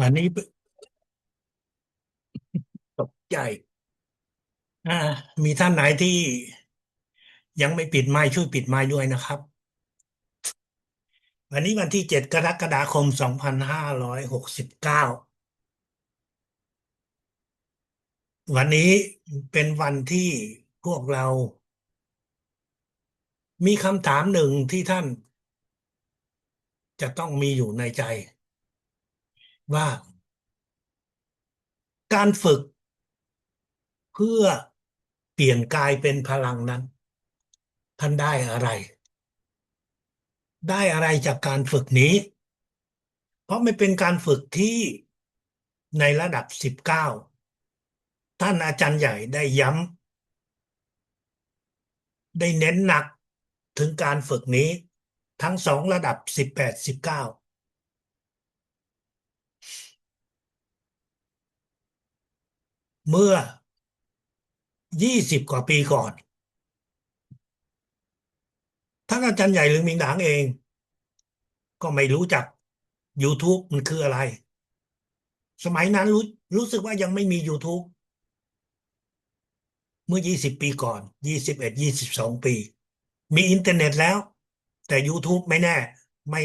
วันนี้ตกใจอ่ามีท่านไหนที่ยังไม่ปิดไมค์ช่วยปิดไมค์ด้วยนะครับวันนี้วันที่7 กรกฎาคม2569วันนี้เป็นวันที่พวกเรามีคำถามหนึ่งที่ท่านจะต้องมีอยู่ในใจว่าการฝึกเพื่อเปลี่ยนกายเป็นพลังนั้นท่านได้อะไรได้อะไรจากการฝึกนี้เพราะไม่เป็นการฝึกที่ในระดับ19ท่านอาจารย์ใหญ่ได้ย้ำ ได้เน้นหนักถึงการฝึกนี้ทั้งสองระดับ18 19เมื่อ20 กว่าปีก่อนท่านอาจารย์ใหญ่หรือมิงหนางเองก็ไม่รู้จัก YouTube มันคืออะไรสมัยนั้นรู้สึกว่ายังไม่มี YouTube เมื่อ20 ปีก่อน21 22 ปีมีอินเทอร์เน็ตแล้วแต่ YouTube ไม่แน่ไม่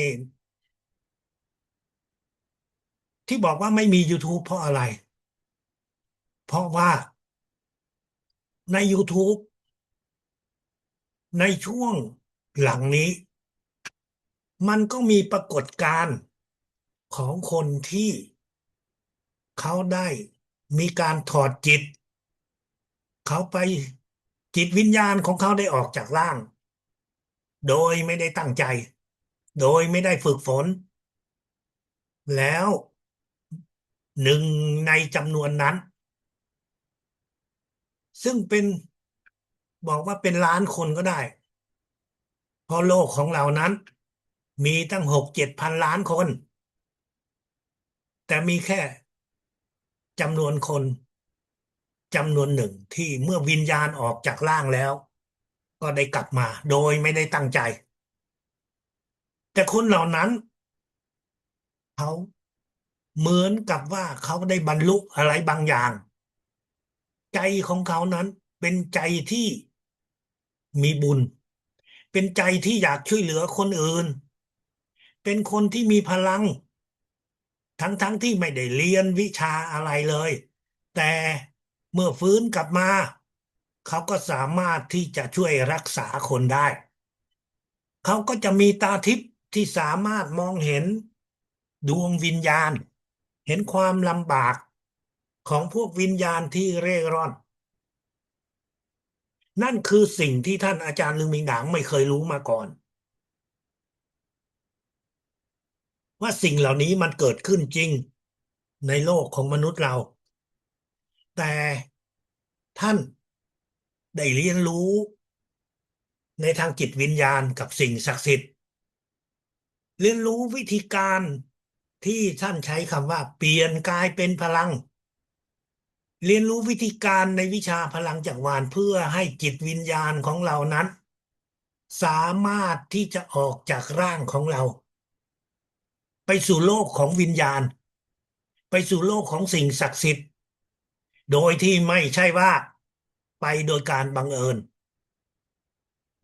ที่บอกว่าไม่มี YouTube เพราะอะไรเพราะว่าใน YouTube ในช่วงหลังนี้ มันก็มีปรากฏการณ์ของคนที่เขาได้มีการถอดจิตเขาไปจิตวิญญาณของเขาได้ออกจากร่างโดยไม่ได้ตั้งใจโดยไม่ได้ฝึกฝนแล้วหนึ่งในจำนวนนั้นซึ่งเป็นบอกว่าเป็นล้านคนก็ได้เพราะโลกของเรานั้นมีตั้ง6-7 พันล้านคนแต่มีแค่จำนวนคน จำนวนหนึ่งที่เมื่อวิญญาณออกจากร่างแล้วก็ได้กลับมาโดยไม่ได้ตั้งใจแต่คนเหล่านั้นเขาเหมือนกับว่าเขาได้บรรลุอะไรบางอย่างใจของเขานั้นเป็นใจที่มีบุญเป็นใจที่อยากช่วยเหลือคนอื่นเป็นคนที่มีพลังทั้งที่ไม่ได้เรียนวิชาอะไรเลยแต่เมื่อฟื้นกลับมาเขาก็สามารถที่จะช่วยรักษาคนได้ เขาก็จะมีตาทิพย์ที่สามารถมองเห็นดวงวิญญาณเห็นความลำบากของพวกวิญญาณที่เร่ร่อนนั่นคือสิ่งที่ท่านอาจารย์ลือมิงหนางไม่เคยรู้มาก่อนว่าสิ่งเหล่านี้มันเกิดขึ้นจริงในโลกของมนุษย์เราแต่ท่านได้เรียนรู้ในทางจิตวิญญาณกับสิ่งศักดิ์สิทธิ์เรียนรู้วิธีการที่ท่านใช้คำว่าเปลี่ยนกายเป็นพลัง เรียนรู้วิธีการในวิชาพลังจักรวาลเพื่อให้จิตวิญญาณของเรานั้นสามารถที่จะออกจากร่างของเราไปสู่โลกของวิญญาณไปสู่โลกของสิ่งศักดิ์สิทธิ์โดยที่ไม่ใช่ว่าไปโดยการบังเอิญ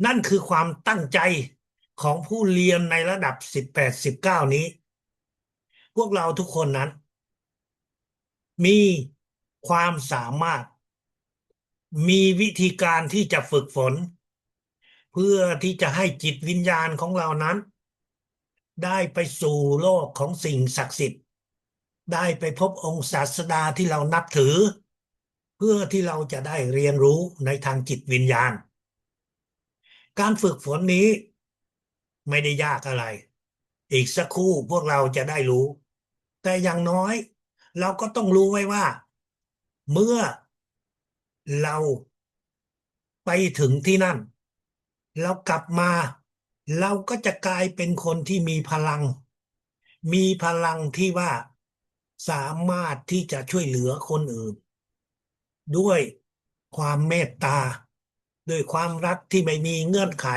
นั่นคือความตั้งใจของผู้เรียนในระดับ18 19นี้พวกเราทุกคนนั้นมีความสามารถมีวิธีการที่จะฝึกฝน เพื่อที่จะให้จิตวิญญาณของเรานั้นได้ไปสู่โลกของสิ่งศักดิ์สิทธิ์ได้ไปพบองค์ศาสดาที่เรานับถือเพื่อที่เราจะได้เรียนรู้ในทางจิตวิญญาณการฝึกฝนนี้ไม่ได้ยากอะไรอีกสักครู่พวกเราจะได้รู้แต่อย่างน้อยเราก็ต้องรู้ไว้ว่าเมื่อเราไปถึงที่นั่นเรากลับมาเราก็จะกลายเป็นคนที่มีพลัง มีพลังที่ว่าสามารถที่จะช่วยเหลือคนอื่นด้วยความเมตตาด้วยความรักที่ไม่มีเงื่อนไข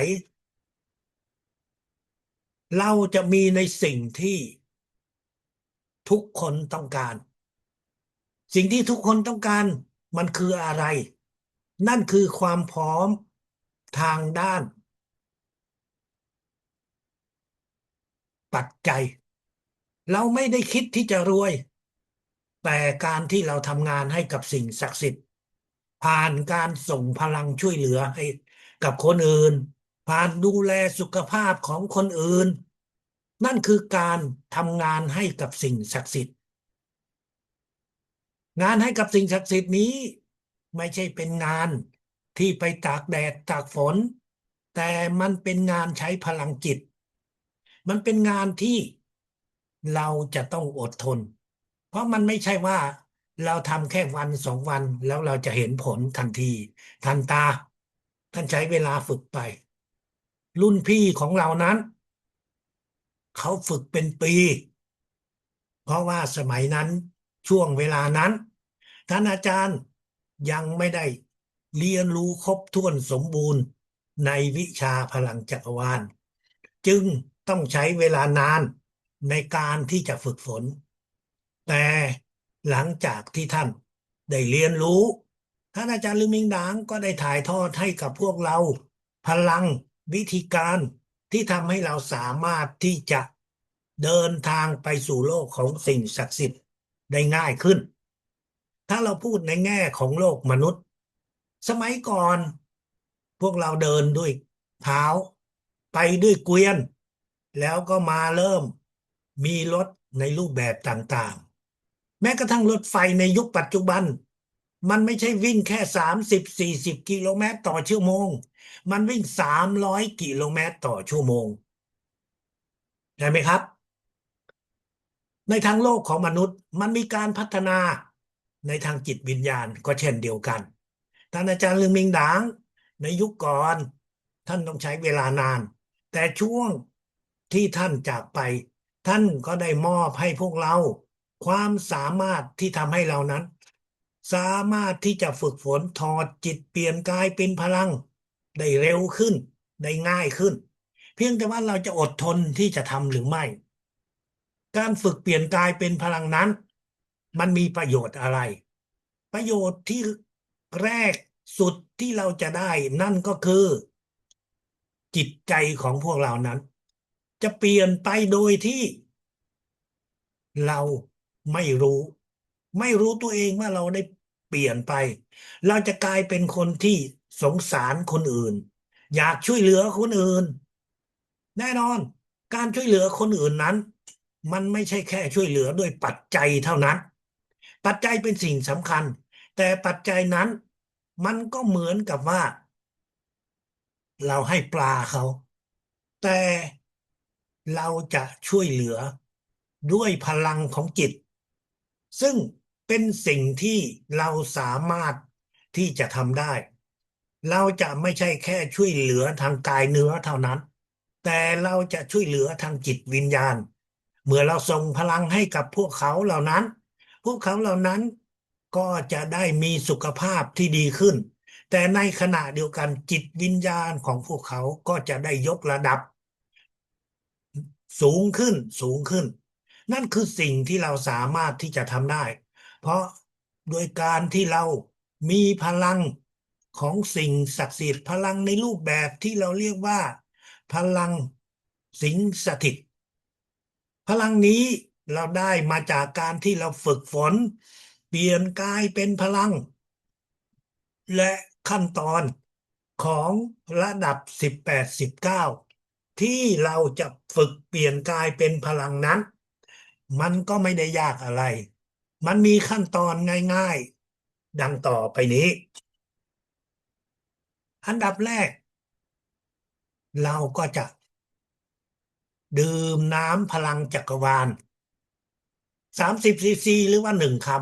เราจะมีในสิ่งที่ ทุกคนต้องการสิ่งที่ทุกคนต้องการมันคืออะไรนั่นคือความพร้อมทางด้านปัจจัยเราไม่ได้คิดที่จะรวยแต่การที่เราทำงานให้กับสิ่งศักดิ์สิทธิ์ผ่านการส่งพลังช่วยเหลือให้กับคนอื่นผ่านดูแลสุขภาพของคนอื่นนั่นคือการทำงานให้กับสิ่งศักดิ์สิทธิ์ งานให้กับสิ่งศักดิ์สิทธิ์นี้ไม่ใช่เป็นงานที่ไปตากแดดตากฝนแต่มันเป็นงานใช้พลังจิตมันเป็นงานที่เราจะต้องอดทนเพราะมันไม่ใช่ว่าเราทำแค่วันสองวันแล้วเราจะเห็นผลทันทีทันตาท่านใช้เวลาฝึกไปรุ่นพี่ของเรานั้นเขาฝึกเป็นปี เพราะว่าสมัยนั้นช่วงเวลานั้นท่านอาจารย์ยังไม่ได้เรียนรู้ครบถ้วนสมบูรณ์ในวิชาพลังจักรวาลจึงต้องใช้เวลานานในการที่จะฝึกฝนแต่หลังจากที่ท่านได้เรียนรู้ท่านอาจารย์ลือมิงดางก็ได้ถ่ายทอดให้กับพวกเราพลังวิธีการที่ทำให้เราสามารถที่จะเดินทางไปสู่โลกของสิ่งศักดิ์สิทธิ์ได้ง่ายขึ้น ถ้าเราพูดในแง่ของโลกมนุษย์สมัยก่อนพวกเราเดินด้วยเท้าไปด้วยเกวียนแล้วก็มาเริ่มมีรถในรูปแบบต่างๆแม้กระทั่งรถไฟในยุคปัจจุบันมันไม่ใช่วิ่งแค่30-40 กิโลเมตรต่อชั่วโมงมันวิ่ง300 กิโลเมตรต่อชั่วโมงใช่ไหมครับ ในทางโลกของมนุษย์มันมีการพัฒนาในทางจิตวิญญาณก็เช่นเดียวกันท่านอาจารย์เรืองมิงดางในยุคก่อนท่านต้องใช้เวลานานแต่ช่วงที่ท่านจากไปท่านก็ได้มอบให้พวกเราความสามารถที่ทำให้เรานั้นสามารถที่จะฝึกฝนถอดจิตเปลี่ยนกายเป็นพลังได้เร็วขึ้นได้ง่ายขึ้นเพียงแต่ว่าเราจะอดทนที่จะทำหรือไม่ การฝึกเปลี่ยนกายเป็นพลังนั้นมันมีประโยชน์อะไรประโยชน์ที่แรกสุดที่เราจะได้นั่นก็คือจิตใจของพวกเรานั้นจะเปลี่ยนไปโดยที่เราไม่รู้ไม่รู้ตัวเองว่าเราได้เปลี่ยนไปเราจะกลายเป็นคนที่สงสารคนอื่นอยากช่วยเหลือคนอื่นแน่นอนการช่วยเหลือคนอื่นนั้นมันไม่ใช่แค่ช่วยเหลือด้วยปัจจัยเท่านั้นปัจจัยเป็นสิ่งสำคัญแต่ปัจจัยนั้นมันก็เหมือนกับว่าเราให้ปลาเขาแต่เราจะช่วยเหลือด้วยพลังของจิต ซึ่งเป็นสิ่งที่เราสามารถที่จะทำได้ เราจะไม่ใช่แค่ช่วยเหลือทางกายเนื้อเท่านั้น แต่เราจะช่วยเหลือทางจิตวิญญาณเมื่อเราส่งพลังให้กับพวกเขาเหล่านั้นพวกเขาเหล่านั้นก็จะได้มีสุขภาพที่ดีขึ้น แต่ในขณะเดียวกันจิตวิญญาณของพวกเขาก็จะได้ยกระดับ สูงขึ้นสูงขึ้นนั่นคือสิ่งที่เราสามารถที่จะทำได้เพราะโดยการที่เรามีพลังของสิ่งศักดิ์สิทธิ์พลังในรูปแบบที่เราเรียกว่าพลังสิงสถิตพลังนี้เราได้มาจากการที่เราฝึกฝนเปลี่ยนกายเป็นพลังและขั้นตอนของระดับ18-19ที่เราจะฝึกเปลี่ยนกายเป็นพลังนั้นมันก็ไม่ได้ยากอะไรมันมีขั้นตอนง่ายๆดังต่อไปนี้อันดับแรกเราก็จะดื่มน้ำพลังจักรวาล30 ซีซีหรือว่า1 คำ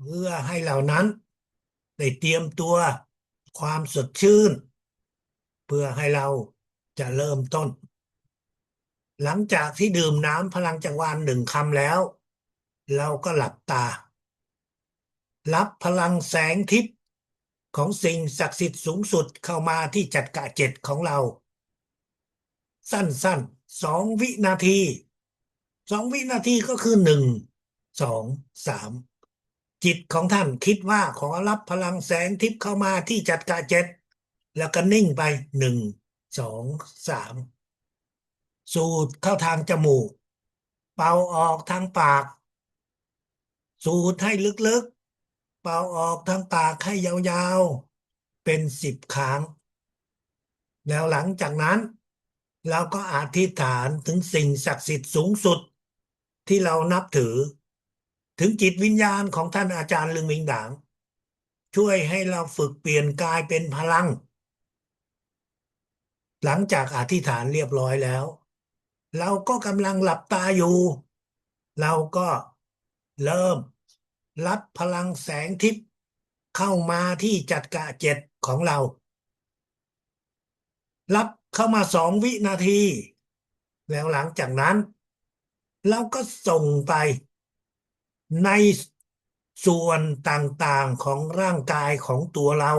เพื่อให้เหล่านั้นได้เตรียมตัวความสดชื่นเพื่อให้เราจะเริ่มต้น หลังจากที่ดื่มน้ำพลังจักรวาล1 คำแล้วเราก็หลับตารับพลังแสงทิพย์ของสิ่งศักดิ์สิทธิ์สูงสุดเข้ามาที่จักระ7ของเราสั้นๆ2 วินาที 2 วินาทีก็คือ1 2 3จิตของท่านคิดว่าขอรับพลังแสงทิพย์เข้ามาที่จักระเจ็ดแล้วก็นิ่งไป1 2 3สูดเข้าทางจมูกเป่าออกทางปากสูดให้ลึกๆเป่าออกทางปากให้ยาวๆเป็น10 ครั้งแล้วหลังจากนั้นเราก็อธิษฐานถึงสิ่งศักดิ์สิทธิ์สูงสุดที่เรานับถือถึงจิตวิญญาณของท่านอาจารย์ลึงมิงด่างช่วยให้เราฝึกเปลี่ยนกายเป็นพลังหลังจากอธิษฐานเรียบร้อยแล้วเราก็กำลังหลับตาอยู่เราก็เริ่มรับพลังแสงทิพย์เข้ามาที่จักระเจ็ดของเรารับเข้ามา2 วินาทีแล้วหลังจากนั้นเราก็ส่งไปในส่วนต่างๆของร่างกายของตัวเรา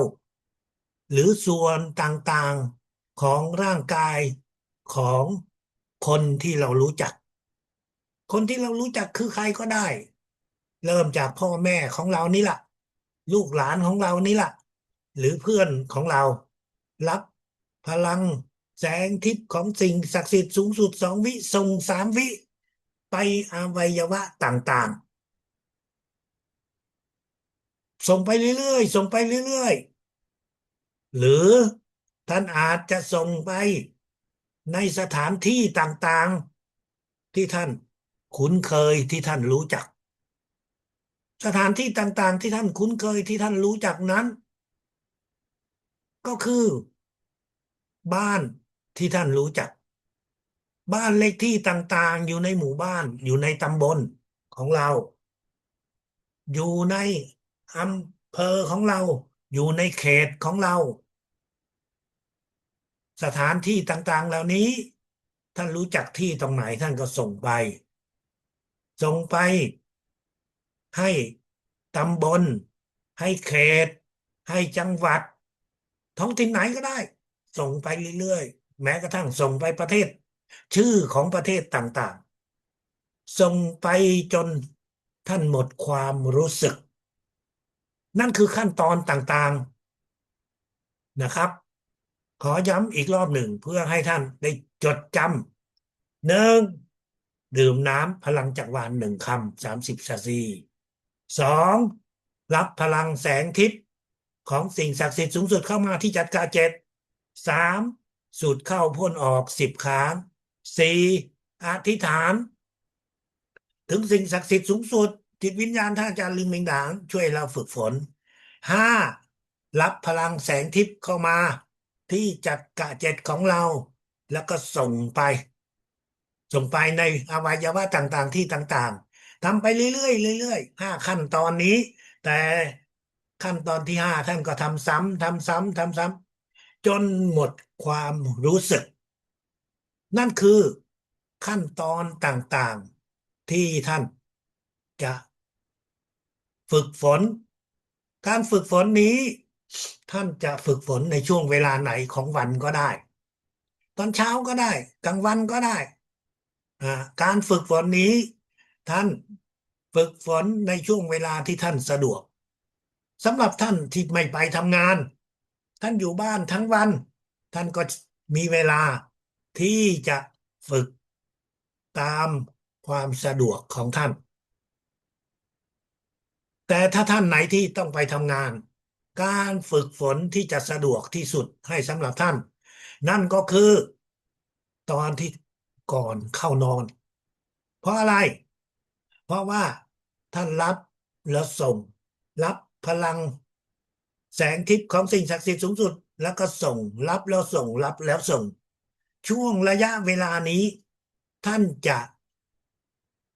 หรือส่วนต่างๆของร่างกายของคนที่เรารู้จักคนที่เรารู้จักคือใครก็ได้เริ่มจากพ่อแม่ของเรานี่แหละลูกหลานของเรานี่แหละหรือเพื่อนของเรารับพลังแสงทิพย์ของสิ่งศักดิ์สิทธิ์สูงสุด2 วิส่ง3 วิไปอวัยวะต่างๆส่งไปเรื่อยๆส่งไปเรื่อยๆหรือท่านอาจจะส่งไปในสถานที่ต่างๆที่ท่านคุ้นเคยที่ท่านรู้จักสถานที่ต่างๆที่ท่านคุ้นเคยที่ท่านรู้จักนั้นก็คือบ้านที่ท่านรู้จักบ้านเลขที่ต่างๆอยู่ในหมู่บ้านอยู่ในตำบลของเราอยู่ในอำเภอของเราอยู่ในเขตของเราสถานที่ต่างๆเหล่านี้ท่านรู้จักที่ตรงไหนท่านก็ส่งไปให้ตำบลให้เขตให้จังหวัดท้องถิ่นไหนก็ได้ส่งไปเรื่อยๆแม้กระทั่งส่งไปประเทศชื่อของประเทศต่างๆส่งไปจนท่านหมดความรู้สึกนั่นคือขั้นตอนต่างๆนะครับขอย้ำอีกรอบหนึ่งเพื่อให้ท่านได้จดจำ1ดื่มน้ำพลังจักรวาล1 คำ30 ซีซี2รับพลังแสงทิพย์ของสิ่งศักดิ์สิทธิ์สูงสุดเข้ามาที่จักระเจ็ด3สูดเข้าพ่นออก10 ครั้ง4อธิษฐานถึงสิ่งศักดิ์สิทธิ์สูงสุดจิตวิญญาณท่านอาจารย์ลิงมิงหนางช่วยเราฝึกฝน5รับพลังแสงทิพย์เข้ามาที่จักระเจ็ดของเราแล้วก็ส่งไปในอวัยวะต่างๆที่ต่างๆทำไปเรื่อยๆเรื่อยๆ5 ขั้นตอนนี้แต่ขั้นตอนที่ 5ท่านก็ทำซ้ำทำซ้ำทำซ้ำจนหมดความรู้สึกนั่นคือขั้นตอนต่างๆที่ท่านจะฝึกฝนการฝึกฝนนี้ท่านจะฝึกฝนในช่วงเวลาไหนของวันก็ได้ตอนเช้าก็ได้กลางวันก็ได้ อ่าการฝึกฝนนี้ท่านฝึกฝนในช่วงเวลาที่ท่านสะดวกสำหรับท่านที่ไม่ไปทำงานท่านอยู่บ้านทั้งวันท่านก็มีเวลาที่จะฝึกตามความสะดวกของท่านแต่ถ้าท่านไหนที่ต้องไปทำงานการฝึกฝนที่จะสะดวกที่สุดให้สำหรับท่านนั่นก็คือตอนที่ก่อนเข้านอนเพราะอะไร เพราะว่าท่านรับแล้วส่งรับพลังแสงทิพย์ของสิ่งศักดิ์สิทธิ์สูงสุดแล้วก็ส่งรับแล้วส่งรับแล้วส่งช่วงระยะเวลานี้ท่านจะ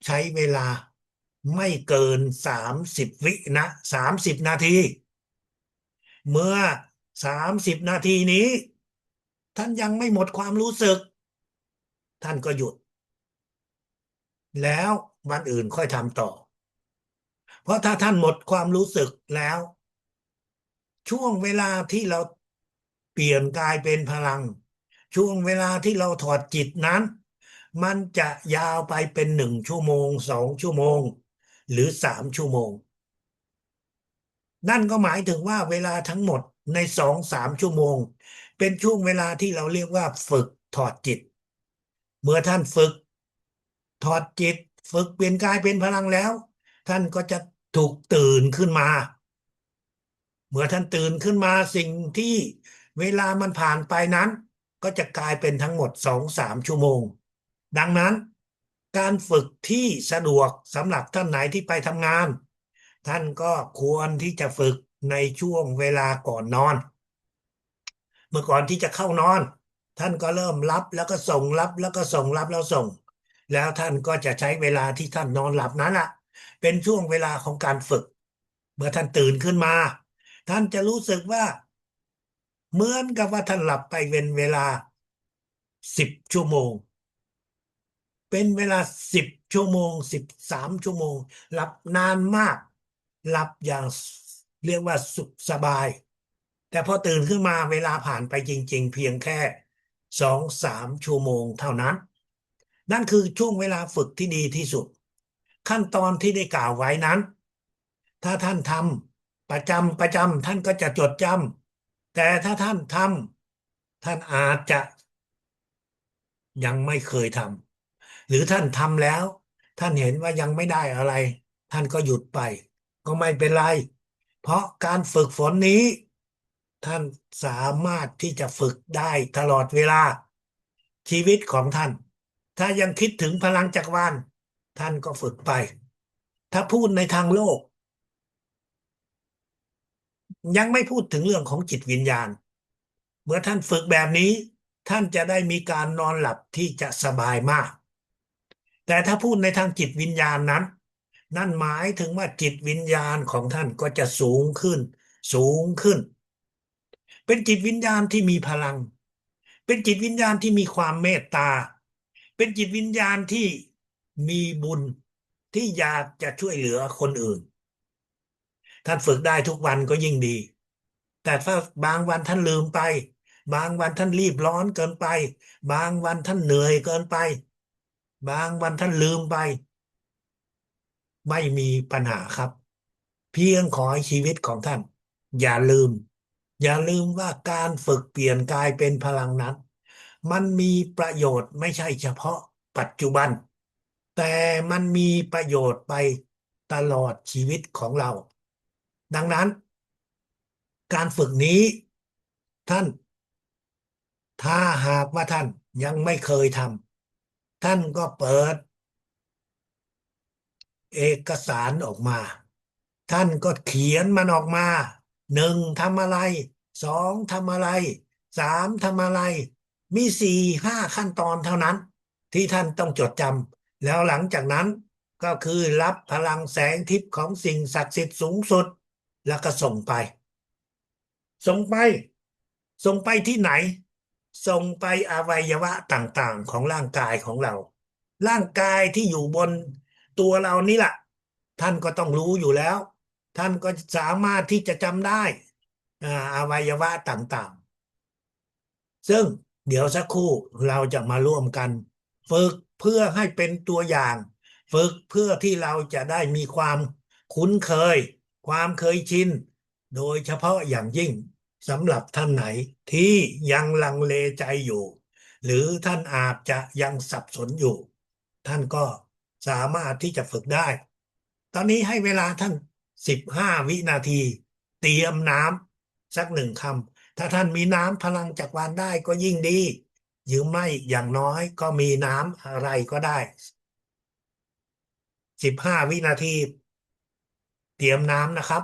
ใช้เวลาไม่เกิน30 วินะ30 นาทีเมื่อ30 นาทีนี้ท่านยังไม่หมดความรู้สึกท่านก็หยุดแล้ววันอื่นค่อยทำต่อเพราะถ้าท่านหมดความรู้สึกแล้ว ช่วงเวลาที่เราเปลี่ยนกายเป็นพลังช่วงเวลาที่เราถอดจิตนั้น มันจะยาวไปเป็น1 ชั่วโมง2 ชั่วโมงหรือ3 ชั่วโมงนั่นก็หมายถึงว่าเวลาทั้งหมดใน2-3 ชั่วโมงเป็นช่วงเวลาที่เราเรียกว่าฝึกถอดจิตเมื่อท่านฝึกถอดจิตฝึกเปลี่ยนกายเป็นพลังแล้วท่านก็จะถูกตื่นขึ้นมา เมื่อท่านตื่นขึ้นมาสิ่งที่เวลามันผ่านไปนั้นก็จะกลายเป็นทั้งหมด2-3 ชั่วโมงดังนั้นการฝึกที่สะดวกสำหรับท่านไหนที่ไปทำงานท่านก็ควรที่จะฝึกในช่วงเวลาก่อนนอนเมื่อก่อนที่จะเข้านอนท่านก็เริ่มรับแล้วก็ส่งรับแล้วก็ส่งรับแล้วส่งแล้วท่านก็จะใช้เวลาที่ท่านนอนหลับนั้นอ่ะเป็นช่วงเวลาของการฝึกเมื่อท่านตื่นขึ้นมาท่านจะรู้สึกว่าเหมือนกับว่าท่านหลับไปเป็นเวลา10 ชั่วโมงเป็นเวลา10 ชั่วโมง13 ชั่วโมงหลับนานมากหลับอย่างเรียกว่าสุขสบายแต่พอตื่นขึ้นมาเวลาผ่านไปจริงๆเพียงแค่2-3 ชั่วโมงเท่านั้นนั่นคือช่วงเวลาฝึกที่ดีที่สุดขั้นตอนที่ได้กล่าวไว้นั้นถ้าท่านทำประจำท่านก็จะจดจำแต่ถ้าท่านทำท่านอาจจะยังไม่เคยทำหรือท่านทำแล้วท่านเห็นว่ายังไม่ได้อะไรท่านก็หยุดไปก็ไม่เป็นไรเพราะการฝึกฝนนี้ท่านสามารถที่จะฝึกได้ตลอดเวลาชีวิตของท่านถ้ายังคิดถึงพลังจักรวาลท่านก็ฝึกไปถ้าพูดในทางโลกยังไม่พูดถึงเรื่องของจิตวิญญาณเมื่อท่านฝึกแบบนี้ท่านจะได้มีการนอนหลับที่จะสบายมาก แต่ถ้าพูดในทางจิตวิญญาณนั้นนั่นหมายถึงว่าจิตวิญญาณของท่านก็จะสูงขึ้นสูงขึ้นเป็นจิตวิญญาณที่มีพลังเป็นจิตวิญญาณที่มีความเมตตาเป็นจิตวิญญาณที่มีบุญที่อยากจะช่วยเหลือคนอื่นท่านฝึกได้ทุกวันก็ยิ่งดีแต่ถ้าบางวันท่านลืมไปบางวันท่านรีบร้อนเกินไปบางวันท่านเหนื่อยเกินไปบางวันท่านลืมไป ไม่มีปัญหาครับเพียงขอให้ชีวิตของท่านอย่าลืมว่าการฝึกเปลี่ยนกายเป็นพลังนั้นมันมีประโยชน์ไม่ใช่เฉพาะปัจจุบันแต่มันมีประโยชน์ไปตลอดชีวิตของเราดังนั้นการฝึกนี้ท่านถ้าหากว่าท่านยังไม่เคยทำท่านก็เปิด เอกสารออกมาท่านก็เขียนมันออกมา1ทำอะไร2ทำอะไร3ทำอะไรมี4-5 ขั้นตอนเท่านั้นที่ท่านต้องจดจำแล้วหลังจากนั้นก็คือรับพลังแสงทิพย์ของสิ่งศักดิ์สิทธิ์สูงสุดแล้วก็ส่งไปส่งไปที่ไหนส่งไปอวัยวะต่างๆของร่างกายของเราร่างกายที่อยู่บนตัวเรานี่แหละท่านก็ต้องรู้อยู่แล้วท่านก็สามารถที่จะจำได้อ่าอวัยวะต่างๆซึ่งเดี๋ยวสักครู่เราจะมาร่วมกันฝึกเพื่อให้เป็นตัวอย่างฝึกเพื่อที่เราจะได้มีความคุ้นเคยความเคยชิน โดยเฉพาะอย่างยิ่งสำหรับท่านไหนที่ยังลังเลใจอยู่หรือท่านอาจจะยังสับสนอยู่ท่านก็สามารถที่จะฝึกได้ตอนนี้ให้เวลาท่าน15 วินาทีเตรียมน้ำสัก1 คำถ้าท่านมีน้ำพลังจักรวาลได้ก็ยิ่งดีหรือไม่อย่างน้อยก็มีน้ำอะไรก็ได้15 วินาทีเตรียมน้ำนะครับ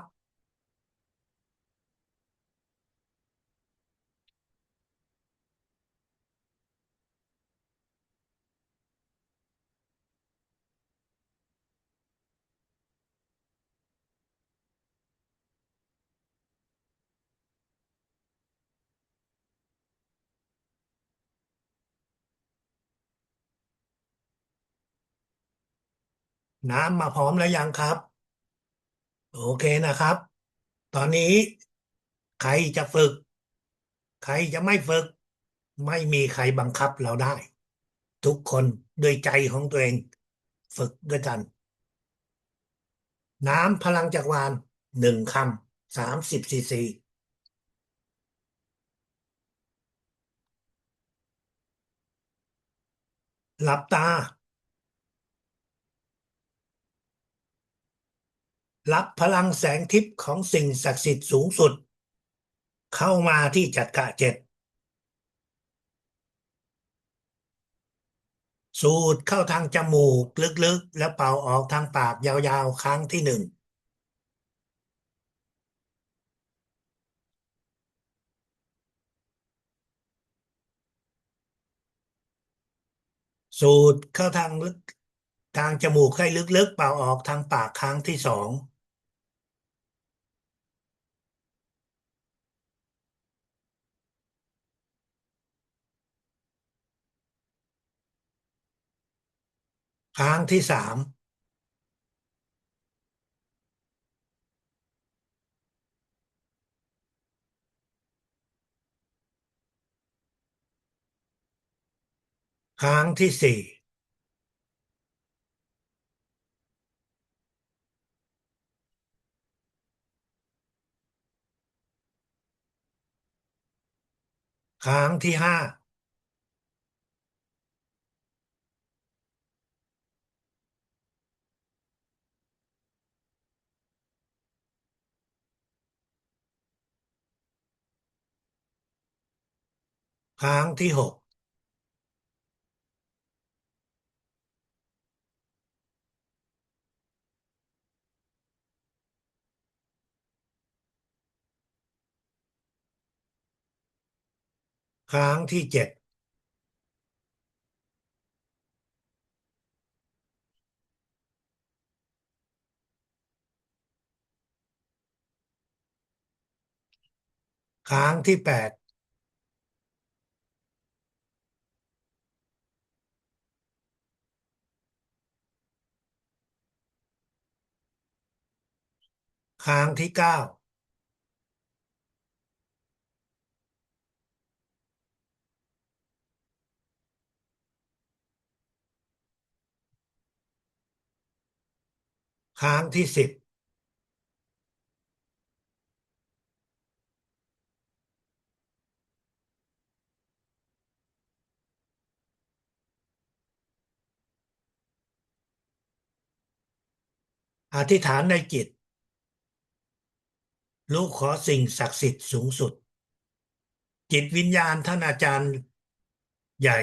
น้ำมาพร้อมแล้วยังครับ โอเคนะครับ ตอนนี้ใครจะฝึก ใครจะไม่ฝึก ไม่มีใครบังคับเราได้ ทุกคนด้วยใจของตัวเองฝึกด้วยกันน้ำพลังจักรวาล1 คำ30 ซีซีหลับตารับพลังแสงทิพย์ของสิ่งศักดิ์สิทธิ์สูงสุดเข้ามาที่จักระเจ็ดสูดเข้าทางจมูกลึกๆแล้วเป่าออกทางปากยาวๆครั้งที่1สูดเข้าทางลึกทางจมูกให้ลึกๆเป่าออกทางปากครั้งที่2ครั้งที่3ครั้งที่4ครั้งที่5ครั้งที่6ครั้งที่7ครั้งที่8ครั้งที่9ครั้งที่10อธิษฐานในจิตลูกขอสิ่งศักดิ์สิทธิ์สูงสุดจิตวิญญาณท่านอาจารย์ใหญ่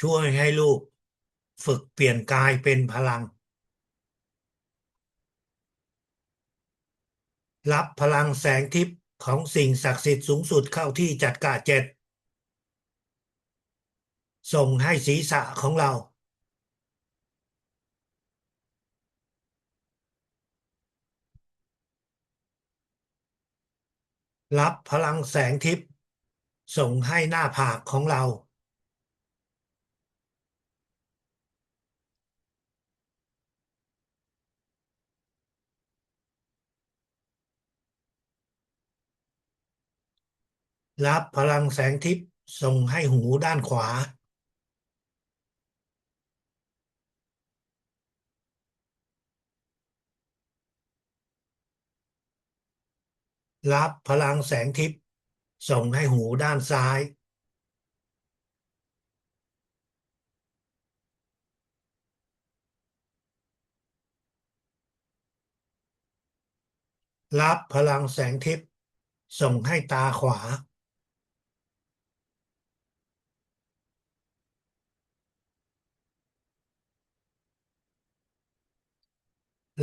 ช่วยให้ลูกฝึกเปลี่ยนกายเป็นพลังรับพลังแสงทิพย์ของสิ่งศักดิ์สิทธิ์สูงสุดเข้าที่จักระเจ็ดส่งให้ศีรษะของเรารับพลังแสงทิพย์ส่งให้หน้าผากของเรารับพลังแสงทิพย์ส่งให้หูด้านขวารับพลังแสงทิพย์ส่งให้หูด้านซ้ายรับพลังแสงทิพย์ส่งให้ตาขวา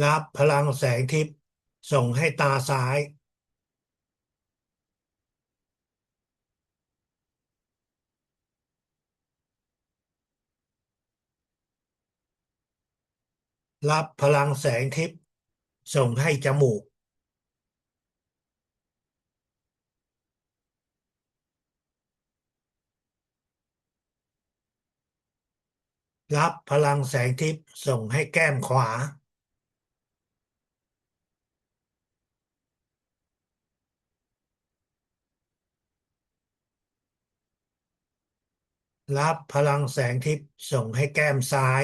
รับพลังแสงทิพย์ส่งให้ตาซ้ายรับพลังแสงทิพย์ส่งให้จมูกรับพลังแสงทิพย์ส่งให้แก้มขวา รับพลังแสงทิพย์ส่งให้แก้มซ้าย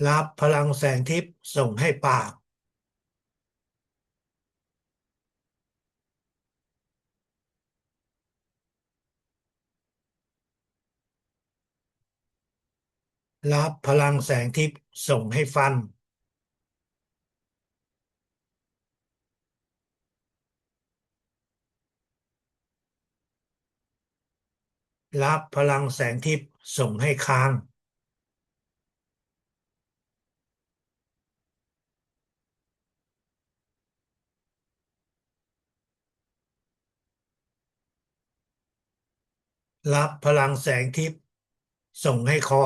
รับพลังแสงทิพย์ส่งให้ปากรับพลังแสงทิพย์ส่งให้ฟันรับพลังแสงทิพย์ส่งให้คางรับพลังแสงทิพย์ส่งให้คอ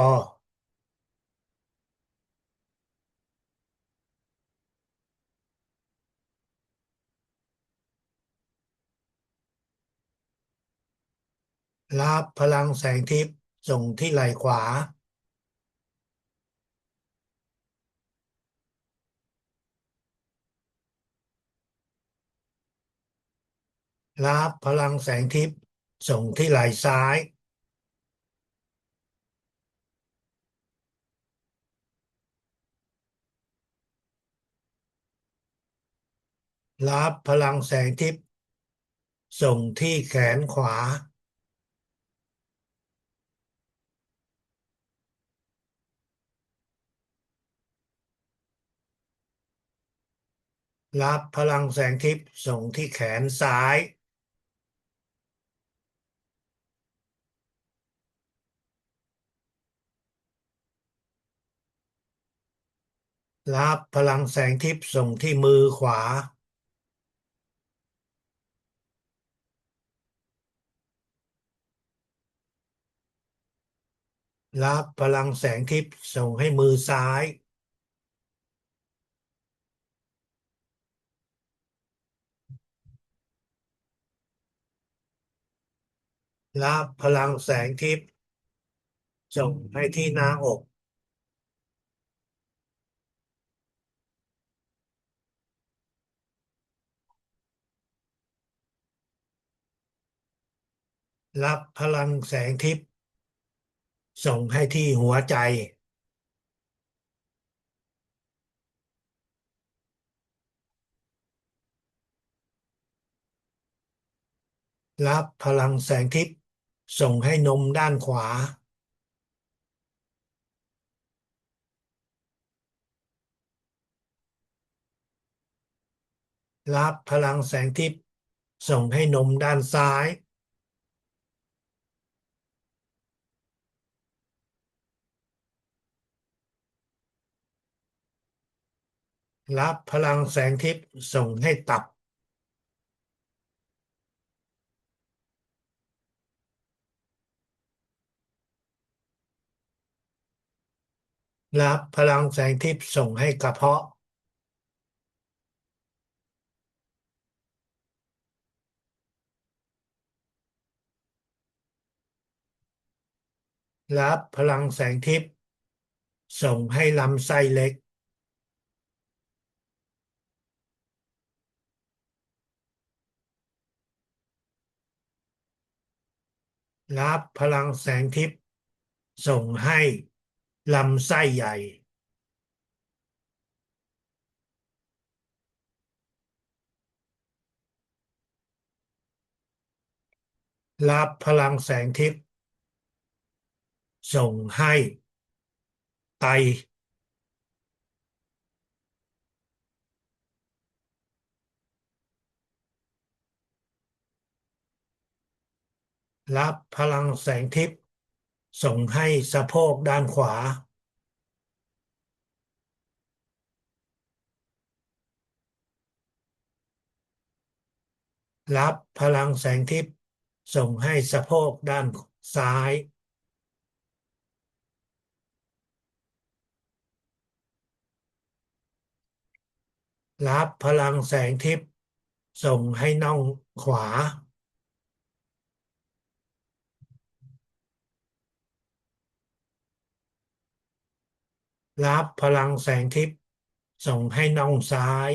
รับพลังแสงทิพย์ส่งที่ไหล่ขวารับพลังแสงทิพย์ส่งที่ไหล่ซ้ายรับพลังแสงทิพย์ส่งที่แขนขวารับพลังแสงทิพย์ส่งที่แขนซ้ายรับพลังแสงทิพย์ส่งที่มือขวารับพลังแสงทิพย์ส่งให้มือซ้ายรับพลังแสงทิพย์ส่งให้ที่หน้าอกรับพลังแสงทิพย์ส่งให้ที่หัวใจรับพลังแสงทิพย์ส่งให้นมด้านขวารับพลังแสงทิพย์ส่งให้นมด้านซ้ายรับพลังแสงทิพย์ส่งให้ตับรับพลังแสงทิพย์ส่งให้กระเพาะรับพลังแสงทิพย์ส่งให้ลำไส้เล็กรับพลังแสงทิพย์ส่งให้ลำไส้ใหญ่รับพลังแสงทิพย์ส่งให้ไตรับพลังแสงทิพย์ส่งให้สะโพกด้านขวารับพลังแสงทิพย์ส่งให้สะโพกด้านซ้ายรับพลังแสงทิพย์ส่งให้น่องขวา รับพลังแสงทิพย์ส่งให้น่องซ้าย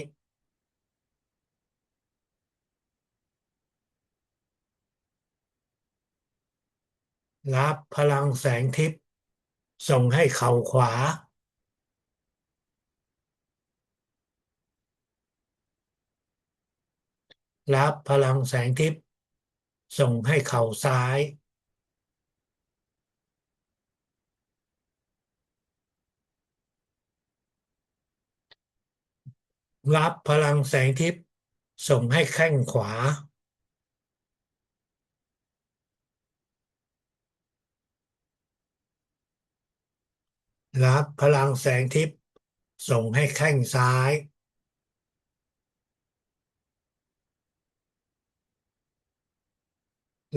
รับพลังแสงทิพย์ส่งให้เข่าขวารับพลังแสงทิพย์ส่งให้เข่าซ้ายรับพลังแสงทิพย์ส่งให้แข้งขวารับพลังแสงทิพย์ส่งให้แข้งซ้าย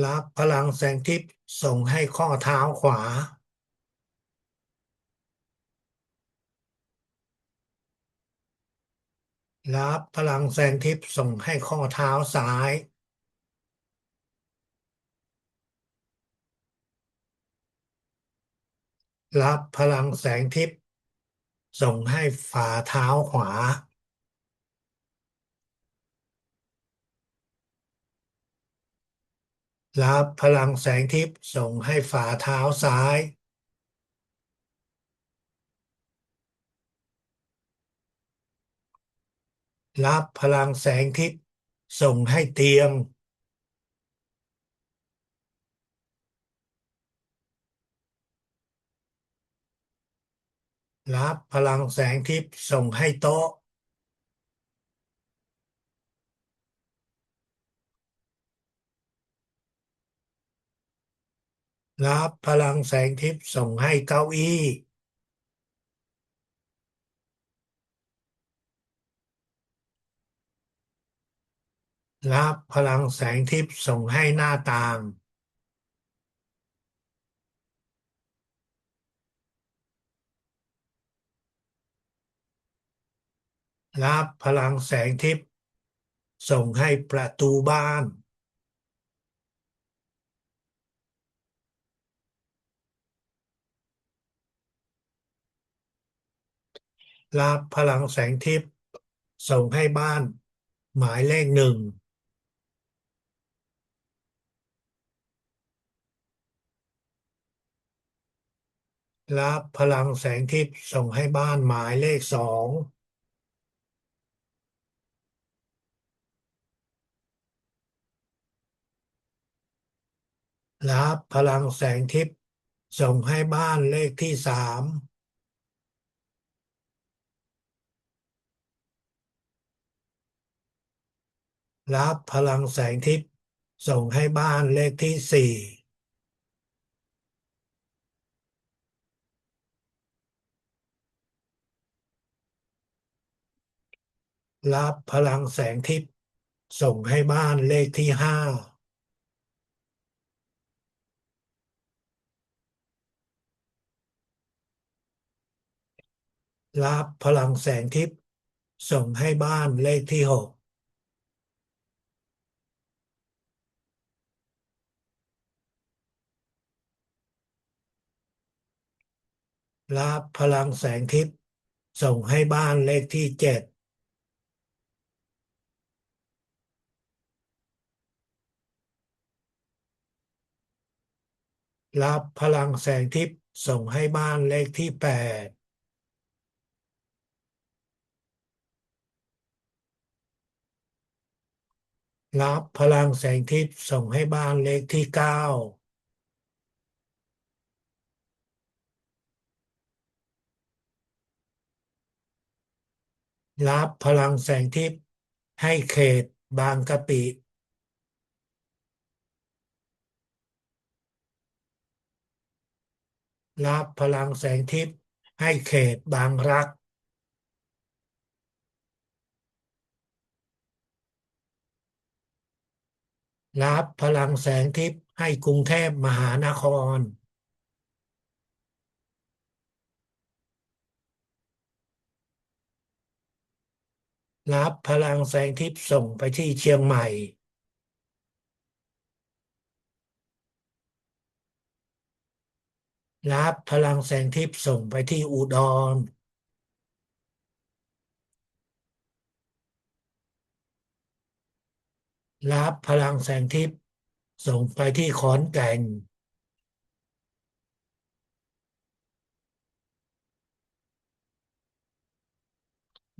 รับพลังแสงทิพย์ส่งให้ข้อเท้าขวารับพลังแสงทิพย์ส่งให้ข้อเท้าซ้ายรับพลังแสงทิพย์ส่งให้ฝ่าเท้าขวารับพลังแสงทิพย์ส่งให้ฝ่าเท้าซ้ายรับพลังแสงทิพย์ส่งให้เตียงรับพลังแสงทิพย์ส่งให้โต๊ะรับพลังแสงทิพย์ส่งให้เก้าอี้รับพลังแสงทิพย์ส่งให้หน้าต่างรับพลังแสงทิพย์ส่งให้ประตูบ้านรับพลังแสงทิพย์ส่งให้บ้านหมายเลขหนึ่งรับพลังแสงทิพย์ส่งให้บ้านหมายเลขสองรับพลังแสงทิพย์ส่งให้บ้านเลขที่สามรับพลังแสงทิพย์ส่งให้บ้านเลขที่สี่รับพลังแสงทิพย์ส่งให้บ้านเลขที่ห้ารับพลังแสงทิพย์ส่งให้บ้านเลขที่หกรับพลังแสงทิพย์ส่งให้บ้านเลขที่เจ็ดรับพลังแสงทิพย์ส่งให้บ้านเลขที่แปดรับพลังแสงทิพย์ส่งให้บ้านเลขที่เก้ารับพลังแสงทิพย์ให้เขตบางกะปิรับพลังแสงทิพย์ให้เขตบางรักรับพลังแสงทิพย์ให้กรุงเทพมหานครรับพลังแสงทิพย์ส่งไปที่เชียงใหม่รับพลังแสงทิพย์ส่งไปที่อุดร รับพลังแสงทิพย์ส่งไปที่ขอนแก่น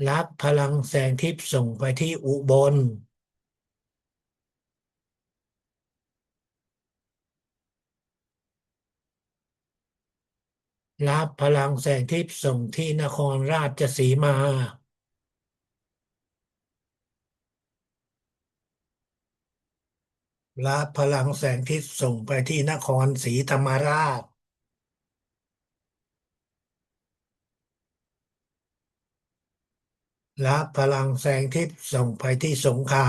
รับพลังแสงทิพย์ส่งไปที่อุบลรับพลังแสงทิพย์ส่งที่นครราชสีมารับพลังแสงทิพย์ส่งไปที่นครศรีธรรมราชรับพลังแสงทิพย์ส่งไปที่สงขลา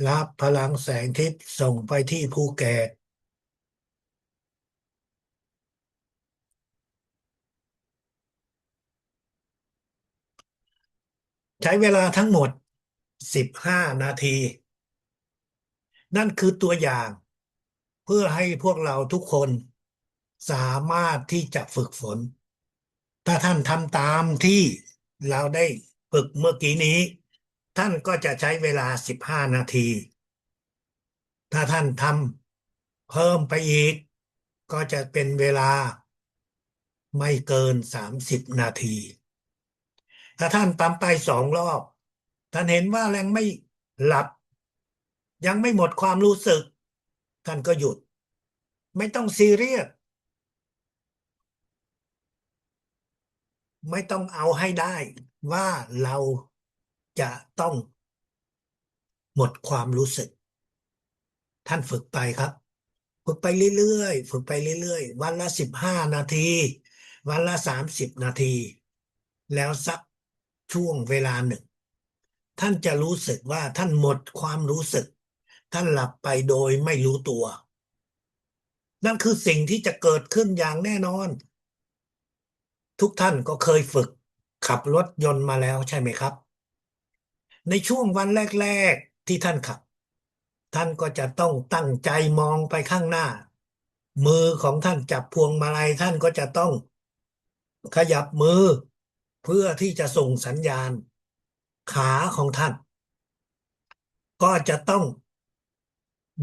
รับพลังแสงทิพย์ส่งไปที่ภูเก็ตใช้เวลาทั้งหมด15 นาทีนั่นคือตัวอย่างเพื่อให้พวกเราทุกคนสามารถที่จะฝึกฝนถ้าท่านทำตามที่เราได้ฝึกเมื่อกี้นี้ท่านก็จะใช้เวลา15 นาทีถ้าท่านทำเพิ่มไปอีกก็จะเป็นเวลาไม่เกิน30 นาทีถ้าท่านทำไป2 รอบท่านเห็นว่ายังไม่หลับยังไม่หมดความรู้สึกท่านก็หยุดไม่ต้องซีเรียสไม่ต้องเอาให้ได้ว่าเราจะต้องหมดความรู้สึกท่านฝึกไปครับฝึกไปเรื่อยๆฝึกไปเรื่อยๆวันละ15 นาทีวันละ30 นาทีแล้วสักช่วงเวลาหนึ่งท่านจะรู้สึกว่าท่านหมดความรู้สึกท่านหลับไปโดยไม่รู้ตัวนั่นคือสิ่งที่จะเกิดขึ้นอย่างแน่นอนทุกท่านก็เคยฝึกขับรถยนต์มาแล้วใช่ไหมครับในช่วงวันแรกๆที่ท่านขับท่านก็จะต้องตั้งใจมองไปข้างหน้ามือของท่านจับพวงมาลัยท่านก็จะต้องขยับมือเพื่อที่จะส่งสัญญาณขาของท่านก็จะต้อง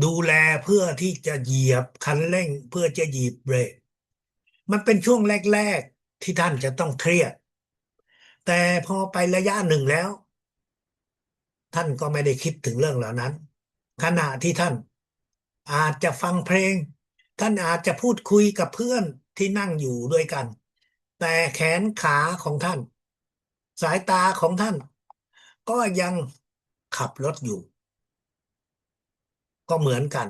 ดูแลเพื่อที่จะเหยียบคันเร่งเพื่อจะเหยียบเบรกมันเป็นช่วงแรกๆที่ท่านจะต้องเครียดแต่พอไประยะหนึ่งแล้วท่านก็ไม่ได้คิดถึงเรื่องเหล่านั้นขณะที่ท่านอาจจะฟังเพลงท่านอาจจะพูดคุยกับเพื่อนที่นั่งอยู่ด้วยกันแต่แขนขาของท่านสายตาของท่านก็ยังขับรถอยู่ก็เหมือนกัน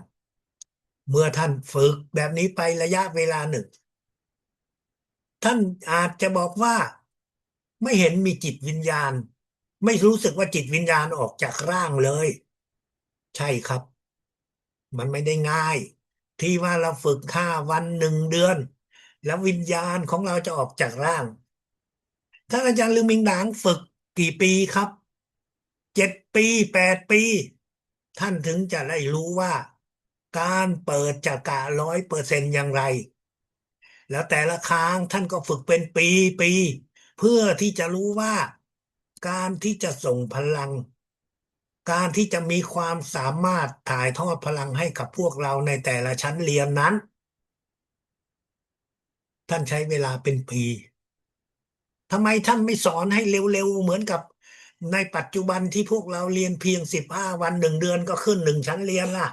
เมื่อท่านฝึกแบบนี้ไประยะเวลาหนึ่งท่านอาจจะบอกว่าไม่เห็นมีจิตวิญญาณไม่รู้สึกว่าจิตวิญญาณออกจากร่างเลยใช่ครับ มันไม่ได้ง่ายที่ว่าเราฝึก5 วัน1 เดือนแล้ววิญญาณของเราจะออกจากร่างท่านอาจารย์ลือมิงหนางฝึกกี่ปีครับ7 ปี8 ปีท่านถึงจะได้รู้ว่าการเปิดจักระ100%อย่างไรแล้วแต่ละครั้งท่านก็ฝึกเป็นปีเพื่อที่จะรู้ว่าการที่จะส่งพลัง การที่จะมีความสามารถถ่ายทอดพลังให้กับพวกเราในแต่ละชั้นเรียนนั้นท่านใช้เวลาเป็นปีทำไมท่านไม่สอนให้เร็วๆเหมือนกับในปัจจุบันที่พวกเราเรียนเพียง15 วัน1 เดือนก็ขึ้น1 ชั้นเรียนล่ะ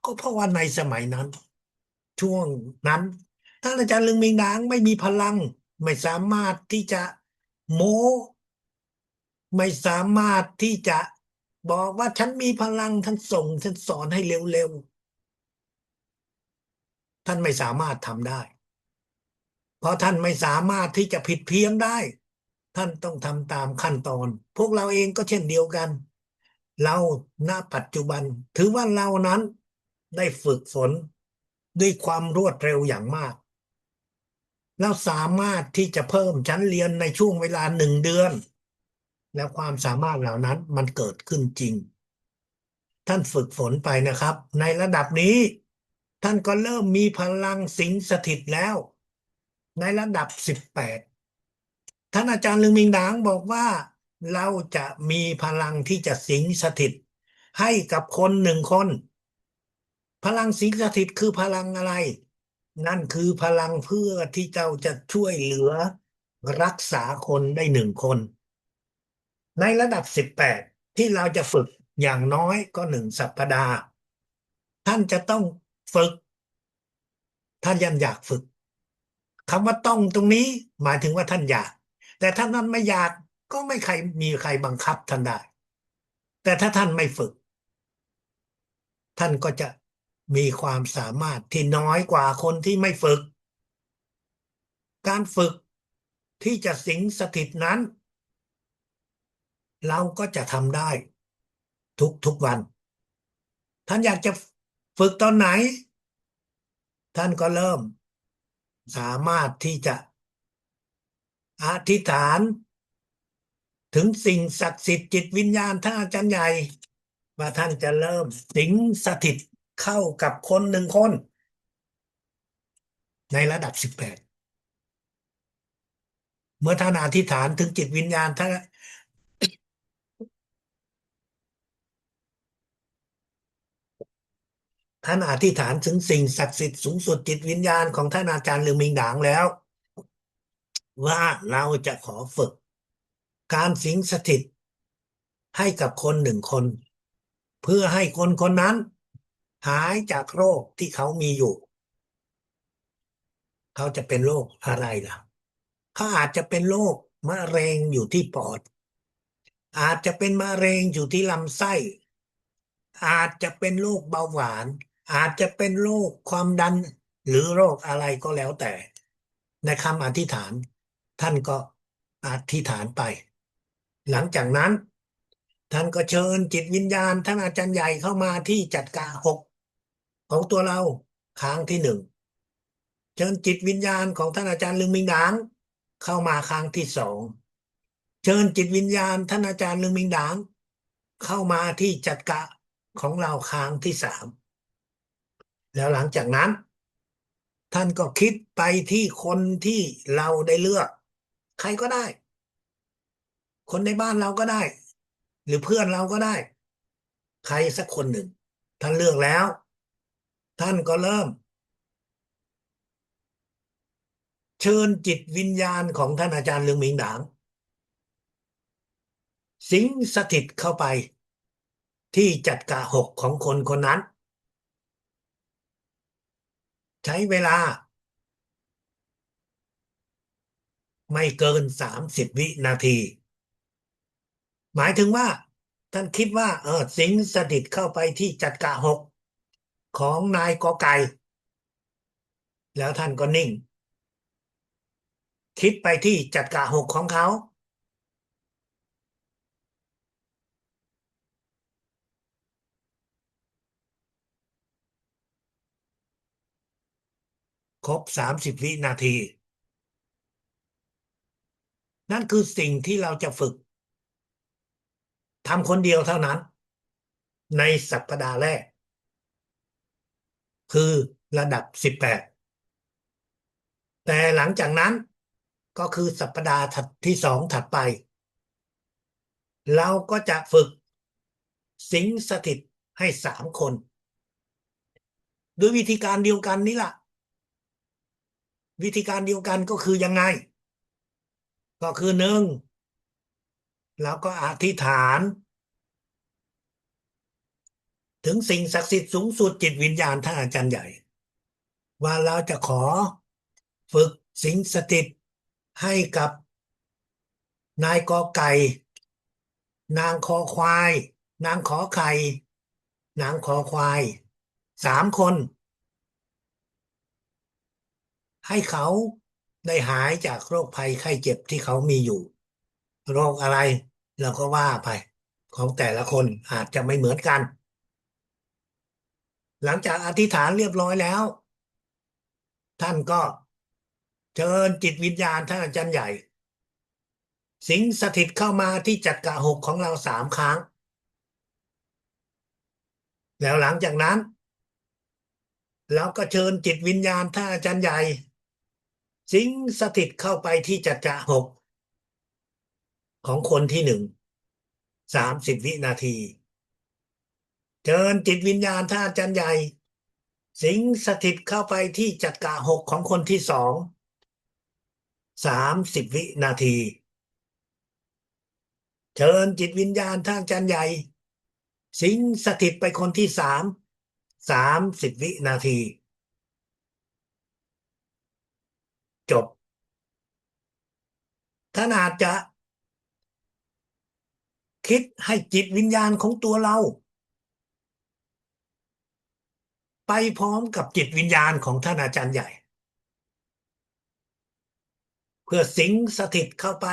ก็เพราะว่าในสมัยนั้นช่วงนั้นท่านอาจารย์ลึงมิงนางไม่มีพลังไม่สามารถที่จะโม้ไม่สามารถที่จะบอกว่าฉันมีพลังท่านส่งท่านสอนให้เร็วๆท่านไม่สามารถทำได้ เพราะท่านไม่สามารถที่จะผิดเพี้ยนได้ท่านต้องทำตามขั้นตอนพวกเราเองก็เช่นเดียวกันเราณปัจจุบันถือว่าเรานั้นได้ฝึกฝนด้วยความรวดเร็วอย่างมากเราสามารถที่จะเพิ่มชั้นเรียนในช่วงเวลา1 เดือนแล้วความสามารถเหล่านั้นมันเกิดขึ้นจริงท่านฝึกฝนไปนะครับในระดับนี้ท่านก็เริ่มมีพลังสิงสถิตแล้วในระดับ18 ท่านอาจารย์ลึงมิงหนางบอกว่าเราจะมีพลังที่จะสิงสถิตให้กับคนหนึ่งคนพลังสิงสถิตคือพลังอะไรนั่นคือพลังเพื่อที่เจ้าจะช่วยเหลือรักษาคนได้หนึ่งคนในระดับ18ที่เราจะฝึกอย่างน้อยก็1 สัปดาห์ท่านจะต้องฝึกท่านยังอยากฝึกคำว่าต้องตรงนี้หมายถึงว่าท่านอยากแต่ถ้าท่านไม่อยากก็ไม่ใครมีใครบังคับท่านได้แต่ถ้าท่านไม่ฝึกท่านก็จะมีความสามารถที่น้อยกว่าคนที่ไม่ฝึกการฝึกที่จะสิงสถิตนั้นเราก็จะทำได้ทุกวันท่านอยากจะฝึกตอนไหนท่านก็เริ่มสามารถที่จะอธิษฐานถึงสิ่งศักดิ์สิทธิ์จิตวิญญาณท่านอาจารย์ใหญ่ว่าท่านจะเริ่มสิงสถิตเข้ากับคนหนึ่งคนในระดับ18เมื่อท่านอธิษฐานถึงจิตวิญญาณท่านอธิษฐานถึงสิ่งศักดิ์สิทธิ์สูงสุดจิตวิญญาณของท่านอาจารย์ลือมิงด่างแล้วว่าเราจะขอฝึกการสิงสถิตให้กับคนหนึ่งคนเพื่อให้คนคนนั้นหายจากโรคที่เขามีอยู่เขาจะเป็นโรคอะไรล่ะเขาอาจจะเป็นโรคมะเร็งอยู่ที่ปอดอาจจะเป็นมะเร็งอยู่ที่ลำไส้อาจจะเป็นโรคเบาหวานอาจจะเป็นโรคความดันหรือโรคอะไรก็แล้วแต่ในคำอธิษฐานท่านก็อธิษฐานไปหลังจากนั้นท่านก็เชิญจิตวิญญาณท่านอาจารย์ใหญ่เข้ามาที่จัดการหกของตัวเราครั้งที่1เชิญจิตวิญญาณของท่านอาจารย์ลึงมิงหนางเข้ามาครั้งที่2เชิญจิตวิญญาณท่านอาจารย์ลึงมิงหนางเข้ามาที่จัดกะของเราครั้งที่3แล้วหลังจากนั้นท่านก็คิดไปที่คนที่เราได้เลือกใครก็ได้คนในบ้านเราก็ได้หรือเพื่อนเราก็ได้ใครสักคนหนึ่งท่านเลือกแล้วท่านก็เริ่มเชิญจิตวิญญาณของท่านอาจารย์เลืองหมิงหนางสิงสถิตเข้าไปที่จัดกะหกของคนคนนั้นใช้เวลาไม่เกิน30 วินาทีหมายถึงว่าท่านคิดว่าสิงสถิตเข้าไปที่จัดกะหกของนายกอไก่แล้วท่านก็นิ่งคิดไปที่จัดกะหกของเขาครบ30 วินาทีนั่นคือสิ่งที่เราจะฝึกทำคนเดียวเท่านั้นในสัปดาห์แรกคือระดับ18แต่หลังจากนั้นก็คือสัปดาห์ที่2ถัดไปเราก็จะฝึกสิงสถิตให้3 คนด้วยวิธีการเดียวกันนี่แหละวิธีการเดียวกันก็คือยังไงก็คือ1เราก็อธิษฐานถึงสิ่งศักดิ์สิทธิ์สูงสุดจิตวิญญาณท่านอาจารย์ใหญ่ว่าเราจะขอฝึกสิงสถิตให้กับนายกอไก่นางคอควายนางขอไข่นางคอควาย3 คนให้เขาได้หายจากโรคภัยไข้เจ็บที่เขามีอยู่โรคอะไรเราก็ว่าไปของแต่ละคนอาจจะไม่เหมือนกันหลังจากอธิษฐานเรียบร้อยแล้วท่านก็เชิญจิตวิญญาณท่านอาจารย์ใหญ่สิงสถิตเข้ามาที่จักระหกของเรา3 ครั้งแล้วหลังจากนั้นเราก็เชิญจิตวิญญาณท่านอาจารย์ใหญ่สิงสถิตเข้าไปที่จักระหก ของคนที่หนึ่ง30 วินาทีเชิญจิตวิญญาณท่านอาจารย์ใหญ่สิงสถิตเข้าไปที่จักระ6ของคนที่สอง30 วินาทีเชิญจิตวิญญาณท่านอาจารย์ใหญ่สิงสถิตไปคนที่30 วินาทีจบท่านอาจจะคิดให้จิตวิญญาณของตัวเราไปพร้อมกับจิตวิญญาณของท่านอาจารย์ใหญ่เพื่อสิงสถิตเข้าไป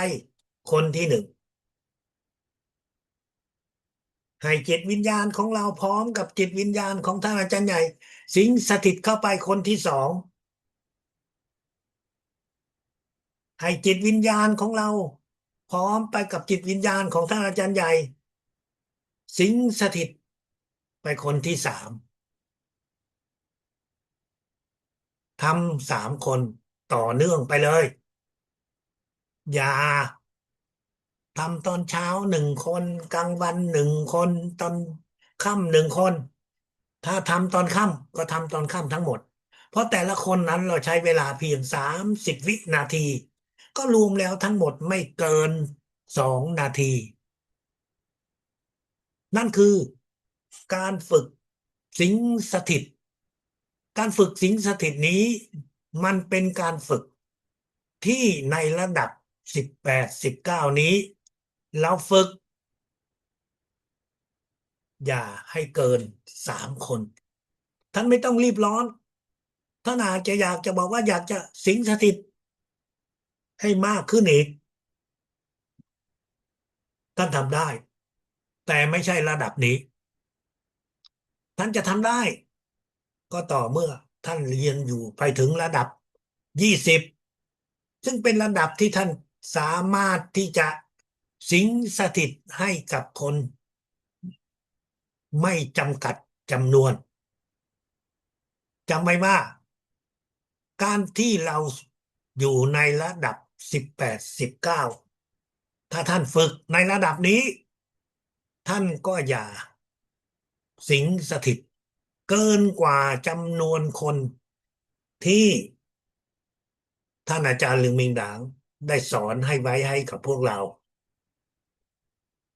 คนที่หนึ่งให้จิตวิญญาณของเราพร้อมกับจิตวิญญาณของท่านอาจารย์ใหญ่สิงสถิตเข้าไปคนที่สองให้จิตวิญญาณของเราพร้อมไปกับจิตวิญญาณของท่านอาจารย์ใหญ่สิงสถิตไปคนที่สามทำ3 คนต่อเนื่องไปเลยอย่าทำตอนเช้า1 คนกลางวัน1 คนตอนค่ำ1 คนถ้าทำตอนค่ำก็ทำตอนค่ำทั้งหมดเพราะแต่ละคนนั้นเราใช้เวลาเพียง30 วินาทีก็รวมแล้วทั้งหมดไม่เกิน2 นาทีนั่นคือการฝึกสิงสถิตการฝึกสิงสถิตนี้มันเป็นการฝึกที่ในระดับ18 19นี้เราฝึกอย่าให้เกิน3 คนท่านไม่ต้องรีบร้อนท่านอาจจะอยากจะบอกว่าอยากจะสิงสถิตให้มากขึ้นอีกท่านทำได้แต่ไม่ใช่ระดับนี้ท่านจะทำได้ก็ต่อเมื่อท่านเรียนอยู่ไปถึงระดับ20ซึ่งเป็นระดับที่ท่านสามารถที่จะสิงสถิตให้กับคนไม่จำกัดจำนวนจำไว้ว่าการที่เราอยู่ในระดับ18 19ถ้าท่านฝึกในระดับนี้ท่านก็อย่าสิงสถิตเกินกว่าจำนวนคนที่ท่านอาจารย์ลึงมิงดางได้สอนให้ไว้ให้กับพวกเรา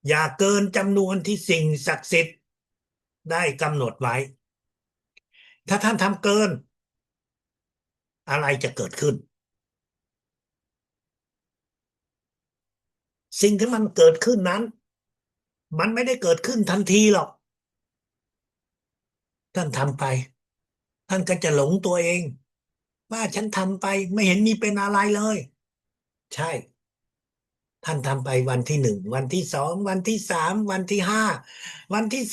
อย่าเกินจำนวนที่สิ่งศักดิ์สิทธิ์ได้กำหนดไว้ถ้าท่านทำเกินอะไรจะเกิดขึ้นสิ่งที่มันเกิดขึ้นนั้นมันไม่ได้เกิดขึ้นทันทีหรอกท่านทำไปท่านก็จะหลงตัวเองว่าฉันทำไปไม่เห็นมีเป็นอะไรเลยใช่ท่านทำไปวันที่1วันที่2วันที่3วันที่5วันที่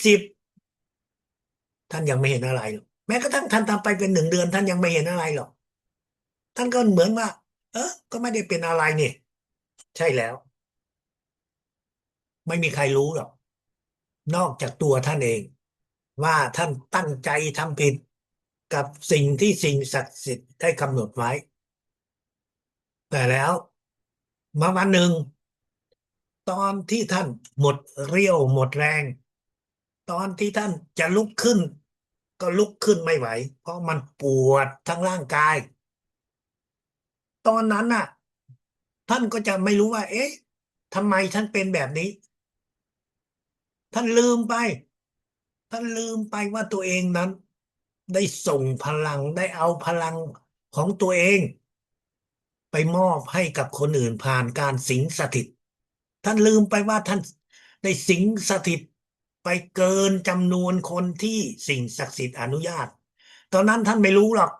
10ท่านยังไม่เห็นอะไรหรอกแม้กระทั่งท่านทำไปเป็น1 เดือนท่านยังไม่เห็นอะไรหรอกท่านก็เหมือนว่าก็ไม่ได้เป็นอะไรนี่ใช่แล้วไม่มีใครรู้หรอกนอกจากตัวท่านเองว่าท่านตั้งใจทำผิดกับสิ่งที่สิ่งศักดิ์สิทธิ์ได้กำหนดไว้แต่แล้วมาวันหนึ่งตอนที่ท่านหมดเรี่ยวหมดแรงตอนที่ท่านจะลุกขึ้นก็ลุกขึ้นไม่ไหวเพราะมันปวดทั้งร่างกายตอนนั้นน่ะท่านก็จะไม่รู้ว่าเอ๊ะทำไมท่านเป็นแบบนี้ท่านลืมไปท่านลืมไปว่าตัวเองนั้นได้ส่งพลังได้เอาพลังของตัวเองไปมอบให้กับคนอื่นผ่านการสิงสถิตท่านลืมไปว่าท่านได้สิงสถิตไปเกินจำนวนคนที่สิ่งศักดิ์สิทธิ์อนุญาตตอนนั้นท่านไม่รู้หรอก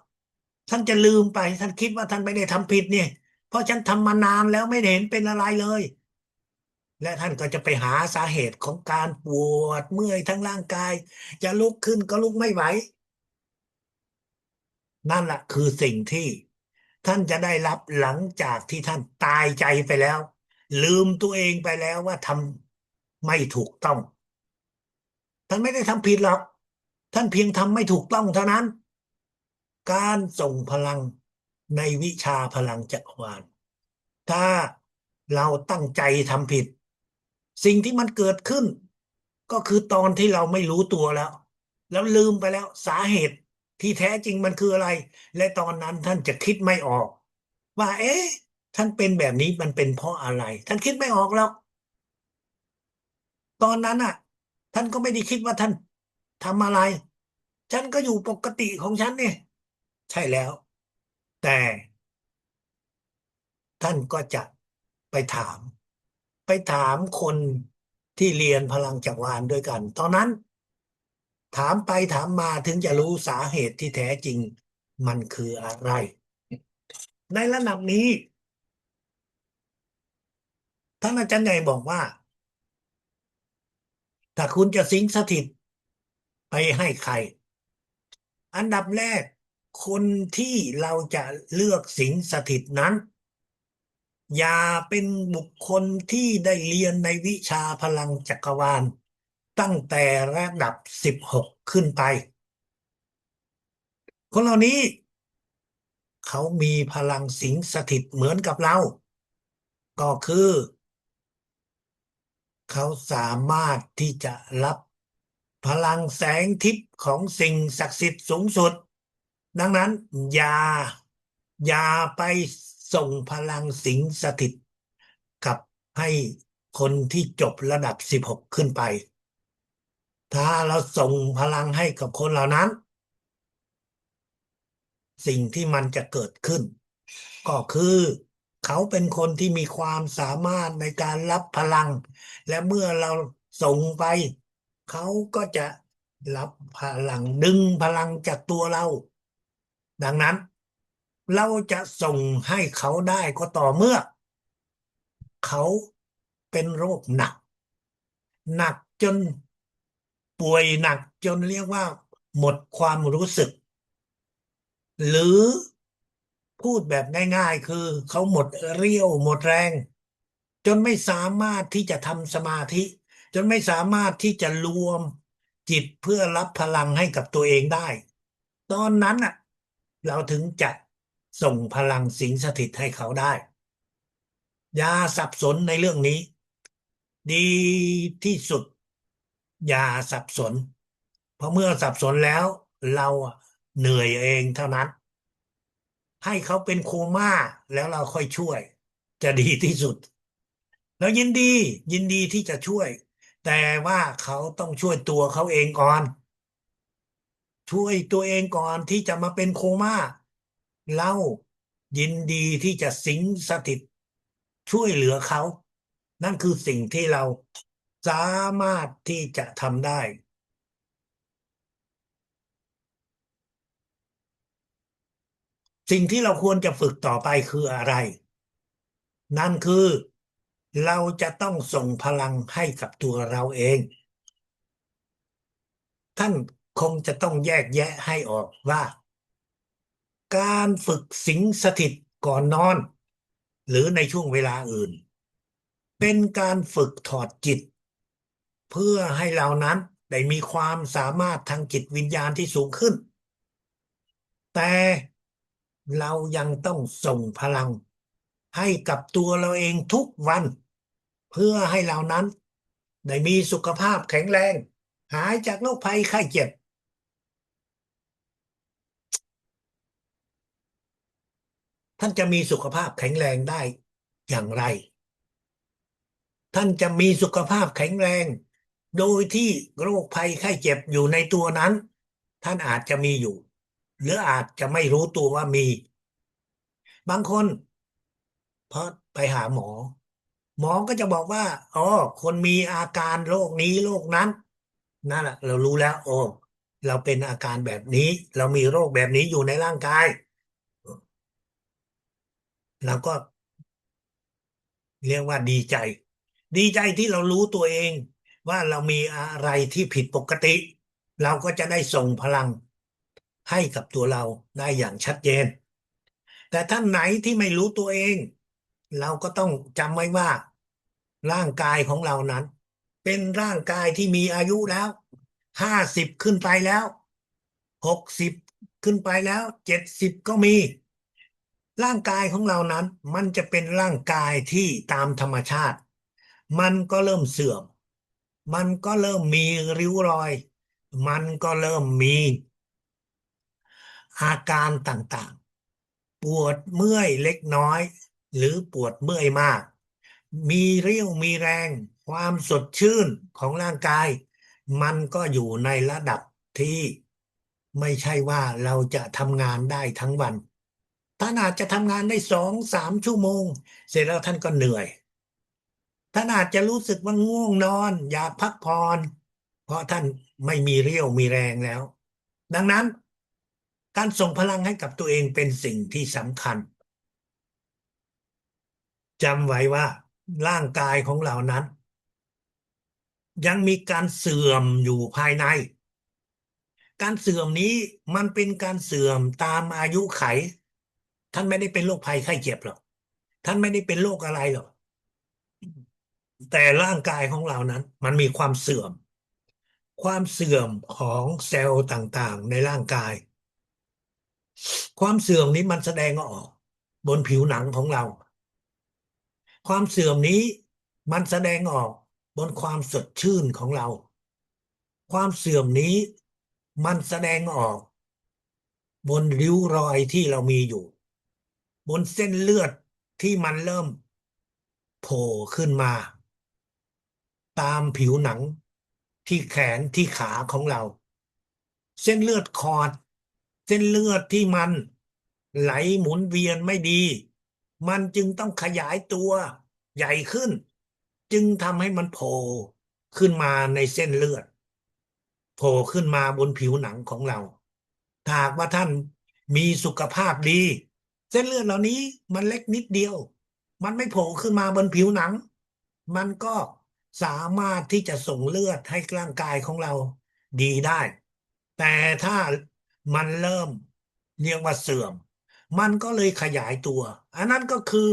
ท่านจะลืมไปท่านคิดว่าท่านไม่ได้ทำผิดเนี่ยเพราะฉันทำมานานแล้วไม่เห็นเป็นอะไรเลยและท่านก็จะไปหาสาเหตุของการปวดเมื่อยทั้งร่างกายจะลุกขึ้นก็ลุกไม่ไหว นั่นแหละคือสิ่งที่ท่านจะได้รับหลังจากที่ท่านตายใจไปแล้วลืมตัวเองไปแล้วว่าทำไม่ถูกต้องท่านไม่ได้ทำผิดหรอกท่านเพียงทำไม่ถูกต้องเท่านั้นการส่งพลังในวิชาพลังจักรวาลถ้า เราตั้งใจทำผิดสิ่งที่มันเกิดขึ้นก็คือตอนที่เราไม่รู้ตัวแล้วลืมไปแล้วสาเหตุที่แท้จริงมันคืออะไรและตอนนั้นท่านจะคิดไม่ออกว่าเอ๊ะท่านเป็นแบบนี้มันเป็นเพราะอะไรท่านคิดไม่ออกหรอกตอนนั้นอ่ะท่านก็ไม่ได้คิดว่าท่านทำอะไรฉันก็อยู่ปกติของฉันเนี่ยใช่แล้วแต่ท่านก็จะไปถามคนที่เรียนพลังจักรวาลด้วยกันตอนนั้นถามไปถามมาถึงจะรู้สาเหตุที่แท้จริงมันคืออะไรในระดับนี้ท่านอาจารย์ใหญ่บอกว่าถ้าคุณจะสิงสถิตไปให้ใครอันดับแรกคนที่เราจะเลือกสิงสถิตนั้นอย่าเป็นบุคคลที่ได้เรียนในวิชาพลังจักรวาลตั้งแต่ระดับ16ขึ้นไปคนเหล่านี้เขามีพลังสิงสถิตเหมือนกับเราก็คือเขาสามารถที่จะรับพลังแสงทิพย์ของสิ่งศักดิ์สิทธิ์สูงสุดดังนั้นอย่าอย่าไปส่งพลังสิงสถิตกับให้คนที่จบระดับ16ขึ้นไปถ้าเราส่งพลังให้กับคนเหล่านั้น สิ่งที่มันจะเกิดขึ้นก็คือเขาเป็นคนที่มีความสามารถในการรับพลังและเมื่อเราส่งไปเขาก็จะรับพลังดึงพลังจากตัวเราดังนั้นเราจะส่งให้เขาได้ก็ต่อเมื่อเขาเป็นโรคหนักจนป่วยหนักจนเรียกว่าหมดความรู้สึกหรือ พูดแบบง่ายๆคือเขาหมดเรี่ยวหมดแรงจนไม่สามารถที่จะทำสมาธิจนไม่สามารถที่จะรวมจิตเพื่อรับพลังให้กับตัวเองได้ตอนนั้นอ่ะเราถึงจะส่งพลังสิงสถิตให้เขาได้อย่าสับสนในเรื่องนี้ดีที่สุดอย่าสับสนเพราะเมื่อสับสนแล้วเราอะเหนื่อยเองเท่านั้น ให้เขาเป็นโคม่าแล้วเราค่อยช่วยจะดีที่สุดแล้วยินดีที่จะช่วยแต่ว่าเขาต้องช่วยตัวเขาเองก่อนช่วยตัวเองก่อนที่จะมาเป็นโคม่าเรายินดีที่จะสิงสถิตช่วยเหลือเขานั่นคือสิ่งที่เราสามารถที่จะทำได้สิ่งที่เราควรจะฝึกต่อไปคืออะไรนั่นคือเราจะต้องส่งพลังให้กับตัวเราเอง ท่านคงจะต้องแยกแยะให้ออกว่าการฝึกสิงสถิตก่อนนอนหรือในช่วงเวลาอื่นเป็นการฝึกถอดจิตเพื่อให้เรานั้นได้มีความสามารถทางจิตวิญญาณที่สูงขึ้นแต่เรายังต้องส่งพลังให้กับตัวเราเองทุกวันเพื่อให้เรานั้นได้มีสุขภาพแข็งแรงหายจากโรคภัยไข้เจ็บท่านจะมีสุขภาพแข็งแรงได้อย่างไร ท่านจะมีสุขภาพแข็งแรงโดยที่โรคภัยไข้เจ็บอยู่ในตัวนั้นท่านอาจจะมีอยู่หรืออาจจะไม่รู้ตัวว่ามีบางคนพอไปหาหมอหมอก็จะบอกว่าอ๋อคนมีอาการโรคนี้โรคนั้นนั่นแหละเรารู้แล้วโอ้เราเป็นอาการแบบนี้เรามีโรคแบบนี้อยู่ในร่างกายเราก็ เรียกว่าดีใจที่เรารู้ตัวเองว่าเรามีอะไรที่ผิดปกติเราก็จะได้ส่งพลังให้กับตัวเราได้อย่างชัดเจนแต่ท่านไหนที่ไม่รู้ตัวเองเราก็ต้องจำไว้ว่าร่างกายของเรานั้นเป็นร่างกายที่มีอายุแล้ว50ขึ้นไปแล้ว60ขึ้นไปแล้ว70ก็มี ร่างกายของเรานั้นมันจะเป็นร่างกายที่ตามธรรมชาติมันก็เริ่มเสื่อมมันก็เริ่มมีริ้วรอยมันก็เริ่มมีอาการต่างๆปวดเมื่อยเล็กน้อยหรือปวดเมื่อยมากมีเรี่ยวมีแรงความสดชื่นของร่างกายมันก็อยู่ในระดับที่ไม่ใช่ว่าเราจะทำงานได้ทั้งวันท่านอาจจะทำงานได้2-3 ชั่วโมงเสร็จแล้วท่านก็เหนื่อยท่านอาจจะรู้สึกว่าง่วงนอนอยากพักผ่อนเพราะท่านไม่มีเรี่ยวมีแรงแล้วดังนั้นการส่งพลังให้กับตัวเองเป็นสิ่งที่สำคัญจำไว้ว่าร่างกายของเรานั้นยังมีการเสื่อมอยู่ภายในการเสื่อมนี้มันเป็นการเสื่อมตามอายุไขท่านไม่ได้เป็นโรคภัยไข้เจ็บหรอกท่านไม่ได้เป็นโรคอะไรหรอก แต่ร่างกายของเรานั้นมันมีความเสื่อมความเสื่อมของเซลล์ต่างๆในร่างกายความเสื่อมนี้มันแสดงออกบนผิวหนังของเราความเสื่อมนี้มันแสดงออกบนความสดชื่นของเราความเสื่อมนี้มันแสดงออกบนริ้วรอยที่เรามีอยู่บนเส้นเลือดที่มันเริ่มโผล่ขึ้นมาตามผิวหนังที่แขนที่ขาของเรา เส้นเลือดขอดเส้นเลือดที่มันไหลหมุนเวียนไม่ดีมันจึงต้องขยายตัวใหญ่ขึ้นจึงทำให้มันโผล่ขึ้นมาในเส้นเลือดโผล่ขึ้นมาบนผิวหนังของเราถ้าหากว่าท่านมีสุขภาพดีเส้นเลือดเหล่านี้มันเล็กนิดเดียวมันไม่โผล่ขึ้นมาบนผิวหนังมันก็สามารถที่จะส่งเลือดให้ร่างกายของเราดีได้ แต่ถ้ามันเริ่มเรียกว่าเสื่อมมันก็เลยขยายตัวอันนั้นก็คือ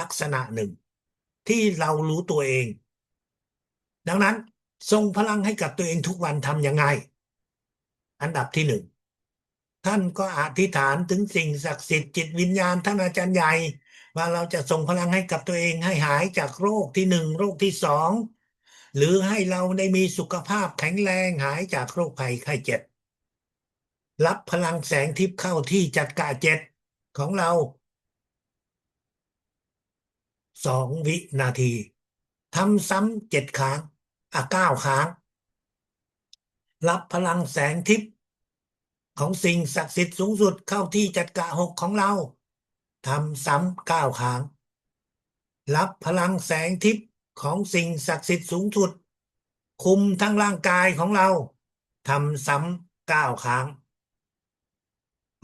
ลักษณะหนึ่งที่เรารู้ตัวเองดังนั้นส่งพลังให้กับตัวเองทุกวันทำยังไงอันดับที่หนึ่งท่านก็อธิษฐานถึงสิ่งศักดิ์สิทธิ์จิตวิญญาณท่านอาจารย์ใหญ่ว่าเราจะส่งพลังให้กับตัวเองให้หายจากโรคที่หนึ่งโรคที่สองหรือให้เราได้มีสุขภาพแข็งแรงหายจากโรคภัยไข้เจ็บ รับพลังแสงทิพย์เข้าที่จัดการเจ็ดของเรา2 วินาทีทำซ้ำ7 ครั้ง9 ครั้งรับพลังแสงทิพย์ของสิ่งศักดิ์สิทธิ์สูงสุดเข้าที่จัดการ6ของเราทำซ้ำ9 ครั้งรับพลังแสงทิพย์ของสิ่งศักดิ์สิทธิ์สูงสุดคุมทั้งร่างกายของเราทำซ้ำ9 ครั้ง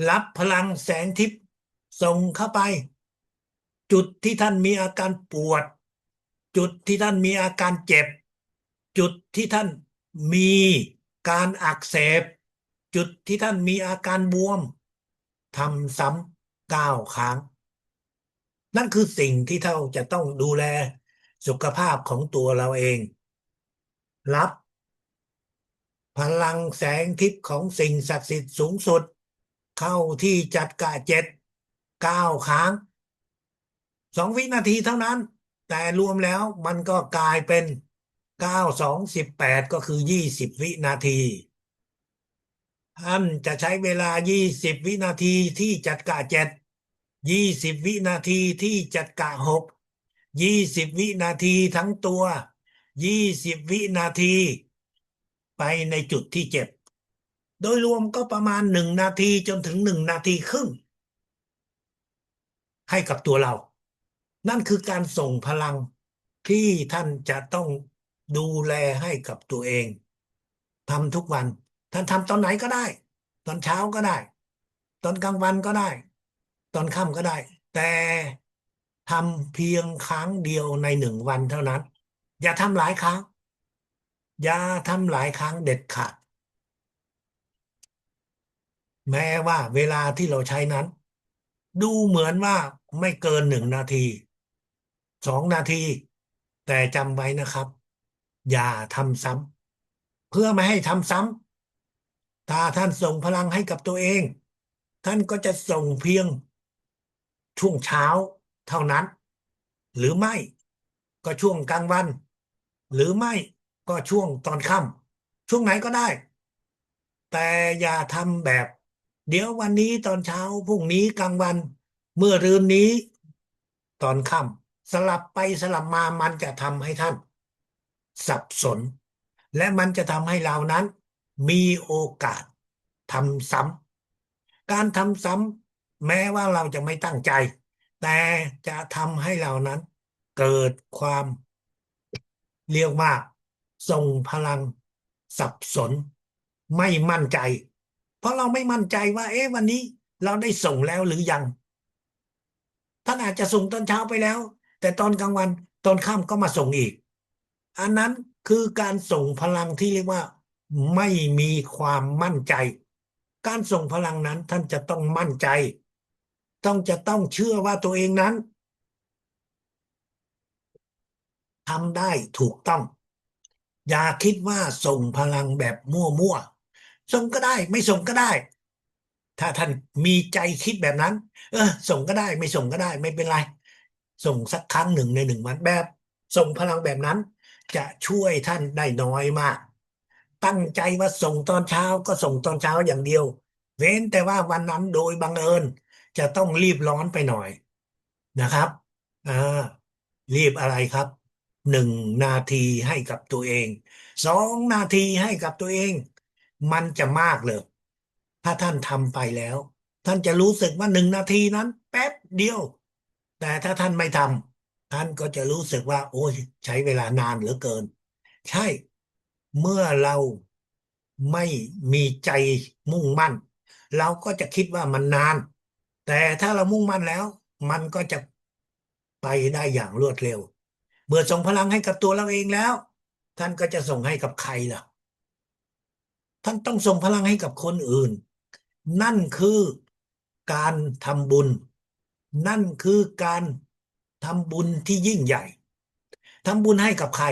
รับพลังแสงทิพย์ส่งเข้าไป จุดที่ท่านมีอาการปวดจุดที่ท่านมีอาการเจ็บจุดที่ท่านมีการอักเสบจุดที่ท่านมีอาการบวมทำซ้ำ9 ครั้งนั่นคือสิ่งที่เราจะต้องดูแลสุขภาพของตัวเราเองรับพลังแสงทิพย์ของสิ่งศักดิ์สิทธิ์สูงสุดเข้าที่จัดกะ7 9 ครั้ง2 วินาทีเท่านั้นแต่รวมแล้วมันก็กลายเป็น9 2 18ก็คือ20 วินาทีท่านจะใช้เวลา20 วินาทีที่จัดกะ720 วินาทีที่จัดกะ620 วินาทีทั้งตัว20 วินาทีไปในจุดที่เจ็บโดยรวมก็ประมาณ1 นาทีจนถึง1 นาทีครึ่งให้กับตัวเรา นั่นคือการส่งพลังที่ท่านจะต้องดูแลให้กับตัวเองทำทุกวันท่านทำตอนไหนก็ได้ตอนเช้าก็ได้ตอนกลางวันก็ได้ตอนค่ำก็ได้แต่ทำเพียงครั้งเดียวใน1 วันเท่านั้นอย่าทำหลายครั้งอย่าทำหลายครั้งเด็ดขาดแม้ว่าเวลาที่เราใช้นั้นดูเหมือนว่าไม่เกิน1 นาที2 นาทีแต่จำไว้นะครับอย่าทำซ้ำเพื่อไม่ให้ทำซ้ำถ้าท่านส่งพลังให้กับตัวเองท่านก็จะส่งเพียง ช่วงเช้าเท่านั้นหรือไม่ก็ช่วงกลางวันหรือไม่ก็ช่วงตอนค่ำช่วงไหนก็ได้แต่อย่าทำแบบเดี๋ยววันนี้ตอนเช้าพรุ่งนี้กลางวันเมื่อรืนนี้ตอนค่ำสลับไปสลับมามันจะทำให้ท่านสับสนและมันจะทำให้เรานั้นมีโอกาสทำซ้ำการทำซ้ำแม้ว่าเราจะไม่ตั้งใจแต่จะทำให้เรานั้นเกิดความเรียกว่าส่งพลังสับสนไม่มั่นใจเพราะเราไม่มั่นใจว่าเอ๊ะวันนี้เราได้ส่งแล้วหรือยังท่านอาจจะส่งตอนเช้าไปแล้วแต่ตอนกลางวันตอนค่ำก็มาส่งอีกอันนั้นคือการส่งพลังที่เรียกว่าไม่มีความมั่นใจการส่งพลังนั้นท่านจะต้องมั่นใจจะต้องเชื่อว่าตัวเองนั้นทำได้ถูกต้อง อย่าคิดว่าส่งพลังแบบมั่วๆส่งก็ได้ไม่ส่งก็ได้ถ้าท่านมีใจคิดแบบนั้นเออส่งก็ได้ไม่ส่งก็ได้ไม่เป็นไรส่งสักครั้งหนึ่งใน1 วันแบบส่งพลังแบบนั้นจะช่วยท่านได้น้อยมากตั้งใจว่าส่งตอนเช้าก็ส่งตอนเช้าอย่างเดียวเว้นแต่ว่าวันนั้นโดยบังเอิญจะต้องรีบร้อนไปหน่อยนะครับอ่ารีบอะไรครับ1 นาทีให้กับตัวเอง2 นาทีให้กับตัวเองมันจะมากเลยถ้าท่านทำไปแล้วท่านจะรู้สึกว่า1 นาทีนั้นแป๊บเดียวแต่ถ้าท่านไม่ทำท่านก็จะรู้สึกว่าโอ้ยใช้เวลานานเหลือเกินใช่เมื่อเราไม่มีใจมุ่งมั่นเราก็จะคิดว่ามันนานแต่ถ้าเรามุ่งมั่นแล้วมันก็จะไปได้อย่างรวดเร็วเมื่อส่งพลังให้กับตัวเราเองแล้วท่านก็จะส่งให้กับใครล่ะ ท่านต้องส่งพลังให้กับคนอื่น นั่นคือการทำบุญ นั่นคือการทำบุญที่ยิ่งใหญ่ ทำบุญให้กับใคร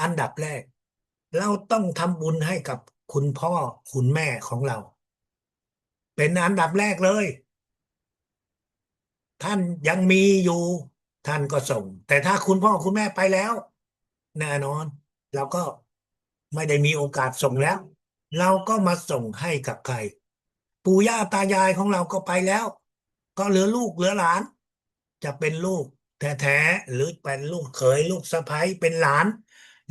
อันดับแรกเราต้องทำบุญให้กับคุณพ่อคุณแม่ของเรา เป็นอันดับแรกเลย ท่านยังมีอยู่ท่านก็ส่งแต่ถ้าคุณพ่อคุณแม่ไปแล้วแน่นอนเราก็ไม่ได้มีโอกาสส่งแล้วเราก็มาส่งให้กับใครปู่ย่าตายายของเราก็ไปแล้วก็เหลือลูกเหลือหลานจะเป็นลูกแท้ๆหรือเป็นลูกเขยลูกสะใภ้เป็นหลาน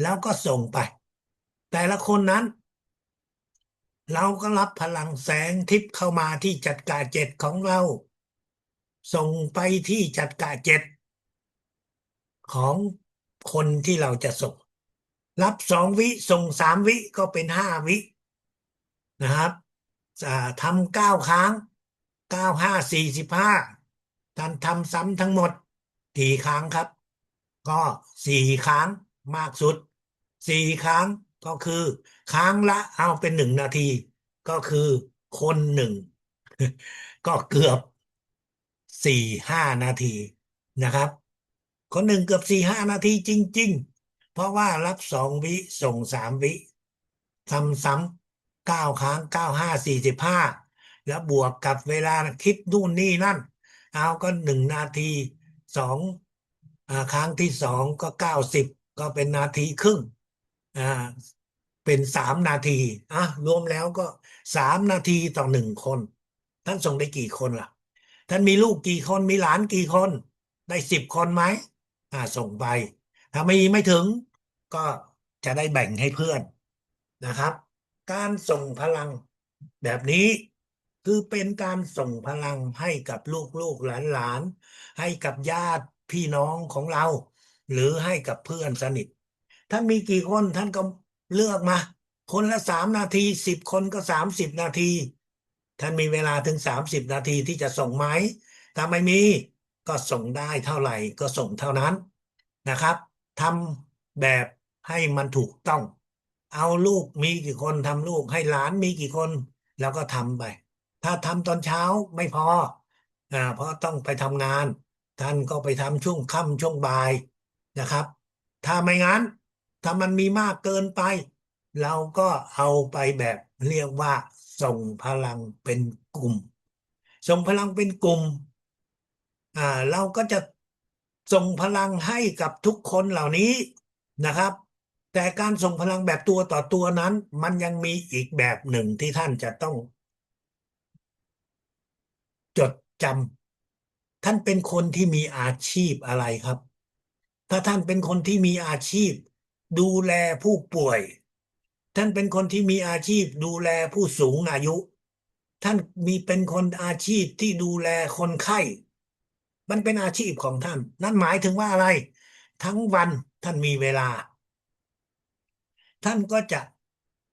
แล้วก็ส่งไปแต่ละคนนั้นเราก็รับพลังแสงทิพย์เข้ามาที่จักระเจ็ดของเรา ส่งไปที่จักระเจ็ดของคนที่เราจะส่งรับ2 วิส่ง3 วิก็เป็น5 วินะครับทำ9 ครั้ง9 5 45ท่านทำซ้ำทั้งหมดกี่ครั้งครับก็4 ครั้งมากสุด4 ครั้งก็คือครั้งละเอาเป็น1 นาทีก็คือคนหนึ่งก็เกือบ4-5 นาทีนะครับคนหนึ่งเกือบ4-5 นาทีจริงๆเพราะว่ารับ2 วิส่ง3 วิทำซ้ำ9 ครั้ง9 5 45แล้วบวกกับเวลาคิดนู่นนี่นั่นเอาก็1 นาทีสองครั้งที่2ก็90ก็เป็น1 นาทีครึ่งอ่าเป็น3 นาทีอ่ะรวมแล้วก็3 นาทีต่อ1 คนท่านส่งได้กี่คนล่ะท่านมีลูกกี่คนมีหลานกี่คนได้10 คนไหมส่งไปถ้าไม่ถึงก็จะได้แบ่งให้เพื่อนนะครับการส่งพลังแบบนี้คือเป็นการส่งพลังให้กับลูกๆหลานๆให้กับญาติพี่น้องของเราหรือให้กับเพื่อนสนิทท่านมีกี่คนท่านก็เลือกมาคนละ3 นาที10 คนก็30 นาทีท่านมีเวลาถึง30 นาทีที่จะส่งไหมถ้าไม่มีก็ส่งได้เท่าไหร่ก็ส่งเท่านั้นนะครับทำแบบให้มันถูกต้องเอาลูกมีกี่คนทำลูกให้หลานมีกี่คนแล้วก็ทำไปถ้าทำตอนเช้าไม่พอเพราะต้องไปทำงานท่านก็ไปทำช่วงค่ำช่วงบ่ายนะครับถ้าไม่งั้นถ้ามันมีมากเกินไปเราก็เอาไปแบบเรียกว่าส่งพลังเป็นกลุ่มส่งพลังเป็นกลุ่ม เราก็จะส่งพลังให้กับทุกคนเหล่านี้นะครับแต่การส่งพลังแบบตัวต่อตัวนั้นมันยังมีอีกแบบหนึ่งที่ท่านจะต้องจดจำท่านเป็นคนที่มีอาชีพอะไรครับถ้าท่านเป็นคนที่มีอาชีพดูแลผู้ป่วยท่านเป็นคนที่มีอาชีพดูแลผู้สูงอายุท่านมีเป็นคนอาชีพที่ดูแลคนไข้ มันเป็นอาชีพของท่านนั่นหมายถึงว่าอะไรทั้งวันท่านมีเวลาท่านก็จะ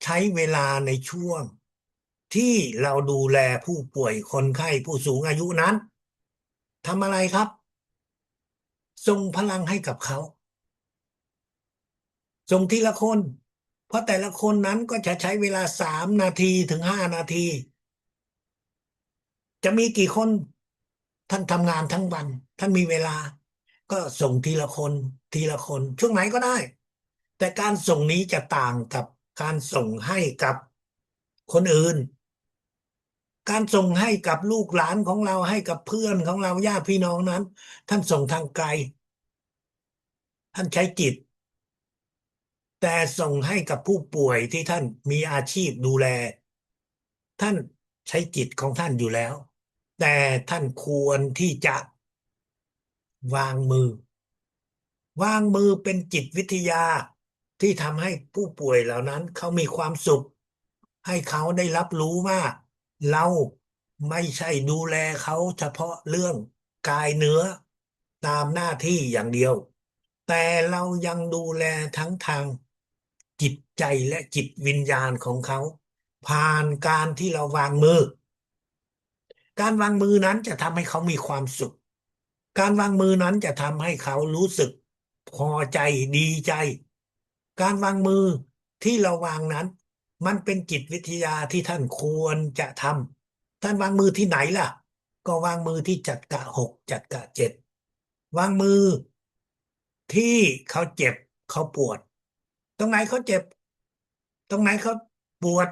ใช้เวลาในช่วงที่เราดูแลผู้ป่วยคนไข้ผู้สูงอายุนั้นทำอะไรครับส่งพลังให้กับเขาส่งทีละคนเพราะแต่ละคนนั้นก็จะใช้เวลา3 นาทีถึง 5 นาทีจะมีกี่คนท่านทำงานทั้งวันท่านมีเวลาก็ส่งทีละคนทีละคนช่วงไหนก็ได้แต่การส่งนี้จะต่างกับการส่งให้กับคนอื่นการส่งให้กับลูกหลานของเราให้กับเพื่อนของเราญาติพี่น้องนั้นท่านส่งทางไกลท่านใช้จิตแต่ส่งให้กับผู้ป่วยที่ท่านมีอาชีพดูแลท่านใช้จิตของท่านอยู่แล้วแต่ท่านควรที่จะวางมือ วางมือเป็นจิตวิทยาที่ทำให้ผู้ป่วยเหล่านั้นเขามีความสุขให้เขาได้รับรู้ว่าเราไม่ใช่ดูแลเขาเฉพาะเรื่องกายเนื้อตามหน้าที่อย่างเดียวแต่เรายังดูแลทั้งทางจิตใจและจิตวิญญาณของเขาผ่านการที่เราวางมือการวางมือนั้นจะทำให้เขามีความสุข การวางมือนั้นจะทำให้เขารู้สึกพอใจดีใจการวางมือที่เราวางนั้นมันเป็นจิตวิทยาที่ท่านควรจะทำท่านวางมือที่ไหนล่ะก็วางมือที่จัดกะ 6จัดกะ 7วางมือที่เขาเจ็บเขาปวดตรงไหนเขาเจ็บตรงไหนเขาปวด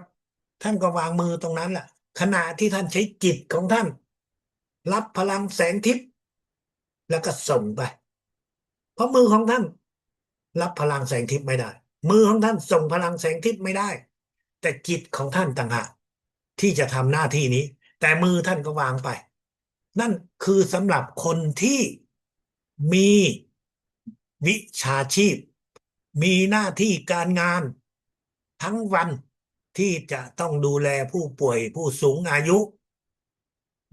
ท่านก็วางมือตรงนั้นแหละขณะที่ท่านใช้จิตของท่านรับพลังแสงทิพย์แล้วก็ส่งไป เพราะมือของท่านรับพลังแสงทิพย์ไม่ได้มือของท่านส่งพลังแสงทิพย์ไม่ได้แต่จิตของท่านต่างหากที่จะทำหน้าที่นี้แต่มือท่านก็วางไปนั่นคือสำหรับคนที่มีวิชาชีพมีหน้าที่การงานทั้งวันที่จะต้องดูแลผู้ป่วยผู้สูงอายุ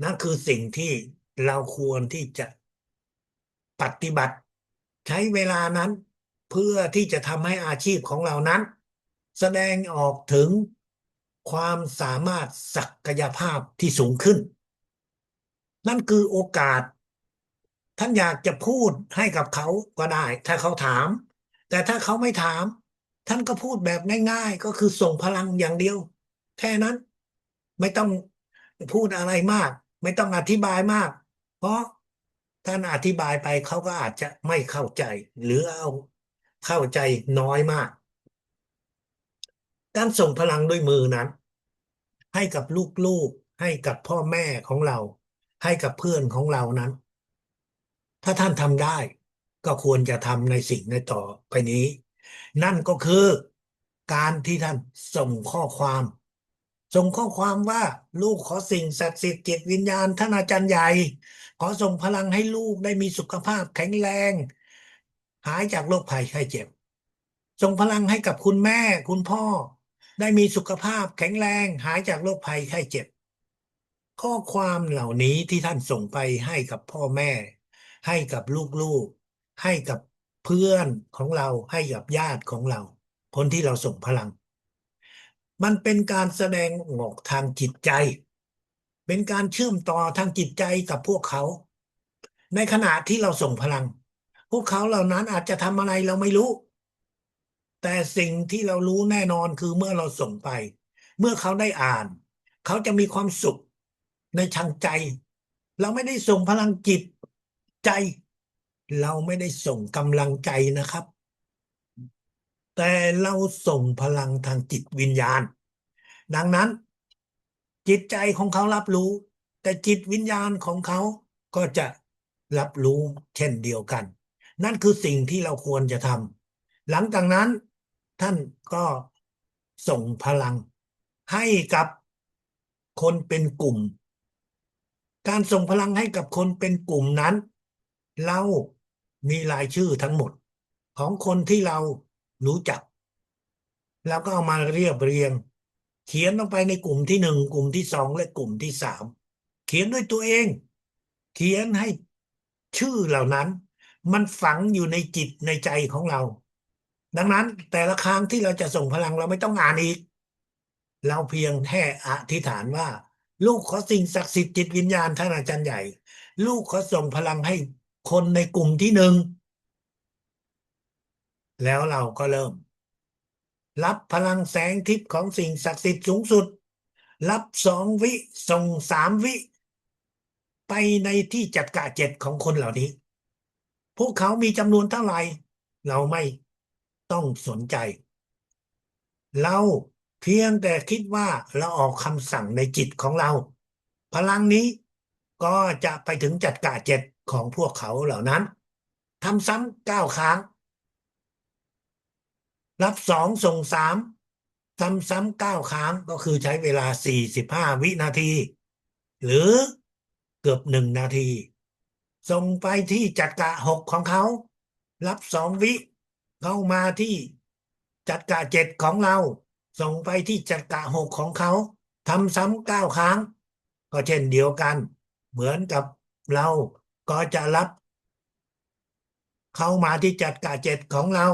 นั่นคือสิ่งที่เราควรที่จะ ปฏิบัติใช้เวลานั้นเพื่อที่จะทำให้อาชีพของเรานั้นแสดงออกถึงความสามารถศักยภาพที่สูงขึ้นนั่นคือโอกาสท่านอยากจะพูดให้กับเขาก็ได้ถ้าเขาถามแต่ถ้าเขาไม่ถามท่านก็พูดแบบง่ายๆก็คือส่งพลังอย่างเดียวแค่นั้นไม่ต้องพูดอะไรมากไม่ต้องอธิบายมากเพราะท่านอธิบายไปเขาก็อาจจะไม่เข้าใจหรือเอาเข้าใจน้อยมากการส่งพลังด้วยมือนั้นให้กับลูกๆให้กับพ่อแม่ของเราให้กับเพื่อนของเรานั้น ถ้าท่านทำได้ก็ควรจะทำในสิ่งในต่อไปนี้นั่นก็คือการที่ท่านส่งข้อความส่งข้อความว่าลูกขอสิ่งศักดิ์สิทธิ์จิตวิญญาณท่านอาจารย์ใหญ่ขอส่งพลังให้ลูกได้มีสุขภาพแข็งแรงหายจากโรคภัยไข้เจ็บส่งพลังให้กับคุณแม่คุณพ่อได้มีสุขภาพแข็งแรงหายจากโรคภัยไข้เจ็บ ข้อความเหล่านี้ที่ท่านส่งไปให้กับพ่อแม่ให้กับลูกๆให้กับเพื่อนของเราให้กับญาติของเราคนที่เราส่งพลังมันเป็นการแสดงออกทางจิตใจเป็นการเชื่อมต่อทางจิตใจกับพวกเขาในขณะที่เราส่งพลังพวกเขาเหล่านั้นอาจจะทำอะไรเราไม่รู้แต่สิ่งที่เรารู้แน่นอนคือเมื่อเราส่งไปเมื่อเขาได้อ่านเขาจะมีความสุขในทางใจเราไม่ได้ส่งพลังจิตใจเราไม่ได้ส่งกำลังใจนะครับแต่เราส่งพลังทางจิตวิญญาณดังนั้นจิตใจของเขารับรู้แต่จิตวิญญาณของเขาก็จะ รับรู้เช่นเดียวกัน นั่นคือสิ่งที่เราควรจะทำหลังจากนั้นท่านก็ส่งพลังให้กับคนเป็นกลุ่ม การส่งพลังให้กับคนเป็นกลุ่มนั้นเรามีรายชื่อทั้งหมดของคนที่เรารู้จักแล้วก็เอามาเรียบเรียงเขียนลงไปในกลุ่มที่หนึ่งกลุ่มที่สองและกลุ่มที่สามเขียนด้วยตัวเองเขียนให้ชื่อเหล่านั้นมันฝังอยู่ในจิตในใจของเราดังนั้นแต่ละครั้งที่เราจะส่งพลังเราไม่ต้องอ่านอีกเราเพียงแค่อธิษฐานว่าลูกขอสิ่งศักดิ์สิทธิ์จิตวิญญาณท่านอาจารย์ใหญ่ลูกขอส่งพลังให้คนในกลุ่มที่หนึ่งแล้วเราก็เริ่ม รับพลังแสงทิพย์ของสิ่งศักดิ์สิทธิ์สูงสุดรับ2 วิส่ง3 วิไปในที่จัดกะเจ็ดของคนเหล่านี้พวกเขามีจำนวนเท่าไหร่เราไม่ต้องสนใจเราเพียงแต่คิดว่าเราออกคำสั่งในจิตของเราพลังนี้ก็จะไปถึงจัดกะเจ็ดของพวกเขาเหล่านั้นทำซ้ำ9 ครั้ง รับ2ส่ง 3ทำซ้ำ9 ครั้งก็คือใช้เวลา45 วินาทีหรือเกือบ1 นาทีส่งไปที่จักระ6ของเขารับ2 วิเข้ามาที่จักระ7ของเราส่งไปที่จักระ6ของเขาทำซ้ำ9 ครั้งก็เช่นเดียวกันเหมือนกับเราก็จะรับเข้ามาที่จักระเจ็ดของเรา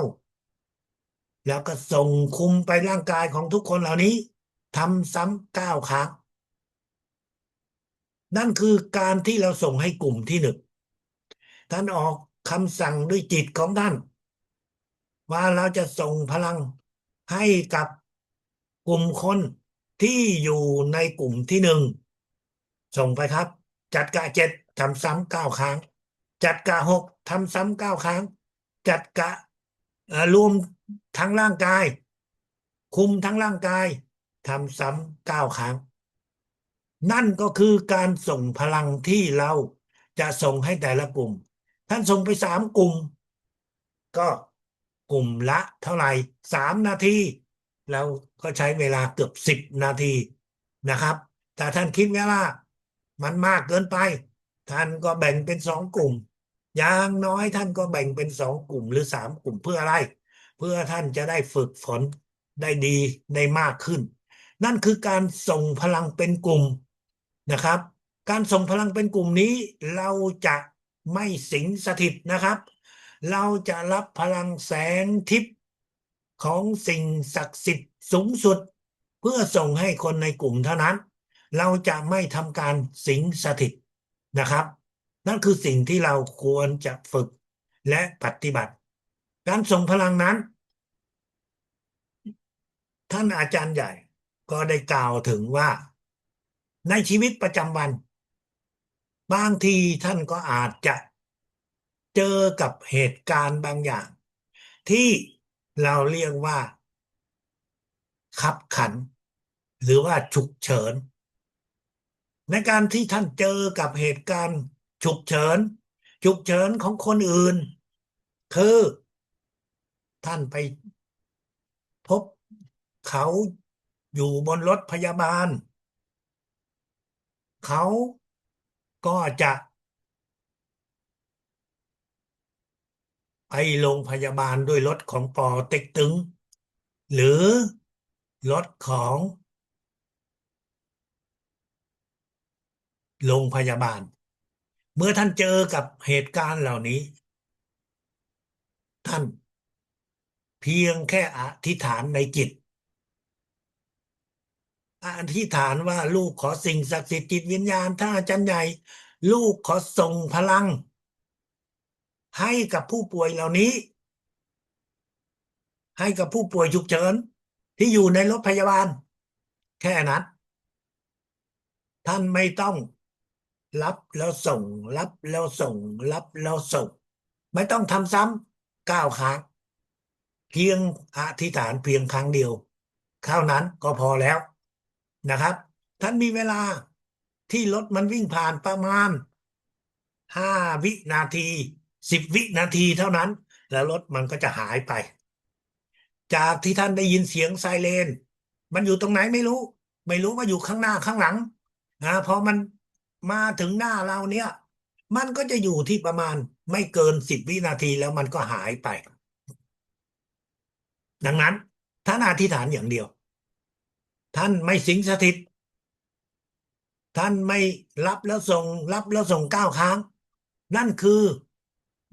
แล้วก็ส่งคุมไปร่างกายของทุกคนเหล่านี้ทำซ้ำ9 ครั้งนั่นคือการที่เราส่งให้กลุ่มที่หนึ่งท่านออกคำสั่งด้วยจิตของท่านว่าเราจะส่งพลังให้กับกลุ่มคนที่อยู่ในกลุ่มที่หนึ่งส่งไปครับจัดกะเจ็ดทำซ้ำ9 ครั้งจัดกะหกทำซ้ำ9 ครั้งจัดกะรวมทั้งร่างกายคุมทั้งร่างกายทำซ้ำ9 ครั้งนั่นก็คือการส่งพลังที่เราจะส่งให้แต่ละกลุ่มท่านส่งไป3 กลุ่มก็กลุ่มละเท่าไหร่3 นาทีเราก็ใช้เวลาเกือบ10 นาทีนะครับแต่ท่านคิดว่ามันมากเกินไปท่านก็แบ่งเป็น2 กลุ่มอย่างน้อยท่านก็แบ่งเป็น2 กลุ่มหรือ3 กลุ่มเพื่ออะไรเพื่อท่านจะได้ฝึกฝนได้ดีได้มากขึ้นนั่นคือการส่งพลังเป็นกลุ่มนะครับการส่งพลังเป็นกลุ่มนี้เราจะไม่สิงสถิตนะครับเราจะรับพลังแสงทิพย์ของสิ่งศักดิ์สิทธิ์สูงสุดเพื่อส่งให้คนในกลุ่มเท่านั้นเราจะไม่ทำการสิงสถิตนะครับนั่นคือสิ่งที่เราควรจะฝึกและปฏิบัติการส่งพลังนั้นท่านอาจารย์ใหญ่ก็ได้กล่าวถึงว่าในชีวิตประจำวันบางทีท่านก็อาจจะเจอกับเหตุการณ์บางอย่างที่เราเรียกว่าขับขันหรือว่าฉุกเฉินในการที่ท่านเจอกับเหตุการณ์ฉุกเฉินของคนอื่นคือท่านไปพบเขาอยู่บนรถพยาบาลเขาก็จะไปโรงพยาบาลด้วยรถของปอเต็กตึงหรือรถของโรงพยาบาลเมื่อท่านเจอกับเหตุการณ์เหล่านี้ท่านเพียงแค่อธิษฐานในจิตอธิษฐานว่าลูกขอสิ่งศักดิ์สิทธิ์จิตวิญญาณท่านอาจารย์ใหญ่ลูกขอส่งพลังให้กับผู้ป่วยเหล่านี้ให้กับผู้ป่วยฉุกเฉินที่อยู่ในรถพยาบาลแค่นั้นท่านไม่ต้องรับแล้วส่งรับแล้วส่งรับแล้วส่งไม่ต้องทำซ้ำ9 ครั้งเพียงอธิษฐานเพียงครั้งเดียวเท่านั้นก็พอแล้วนะครับท่านมีเวลาที่รถมันวิ่งผ่านประมาณ 5 วินาที10 วินาทีเท่านั้นแล้วรถมันก็จะหายไปจากที่ท่านได้ยินเสียงไซเรนมันอยู่ตรงไหนไม่รู้ว่าอยู่ข้างหน้าข้างหลังพอมันมาถึงหน้าเราเนี่ยมันก็จะอยู่ที่ประมาณไม่เกิน10 วินาทีแล้วมันก็หายไปดังนั้นท่านอธิษฐานอย่างเดียวท่านไม่สิงสถิต ท่านไม่รับแล้วส่งรับแล้วส่ง9 ครั้งนั่นคือ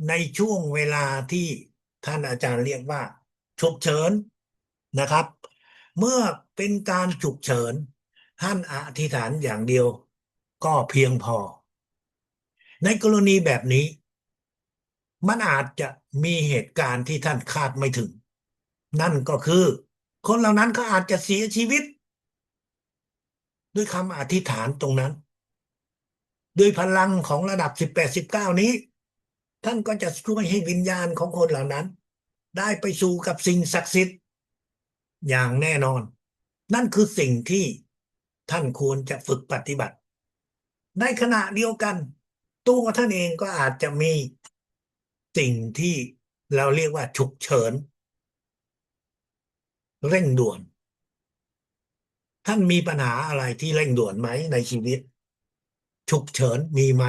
ในช่วงเวลาที่ท่านอาจารย์เรียกว่าฉุกเฉินนะครับเมื่อเป็นการฉุกเฉินท่านอธิษฐานอย่างเดียวก็เพียงพอในกรณีแบบนี้มันอาจจะมีเหตุการณ์ที่ท่านคาดไม่ถึงนั่นก็คือคนเหล่านั้นก็อาจจะเสียชีวิตด้วยคำอธิษฐานตรงนั้น ด้วยพลังของระดับ18 19นี้ท่านก็จะช่วยให้วิญญาณของคนเหล่านั้นได้ไปสู่กับสิ่งศักดิ์สิทธิ์อย่างแน่นอนนั่นคือสิ่งที่ท่านควรจะฝึกปฏิบัติในขณะเดียวกันตัวท่านเองก็อาจจะมีสิ่งที่เราเรียกว่าฉุกเฉินเร่งด่วนท่านมีปัญหาอะไรที่เร่งด่วนไหมในชีวิตฉุกเฉินมีไหม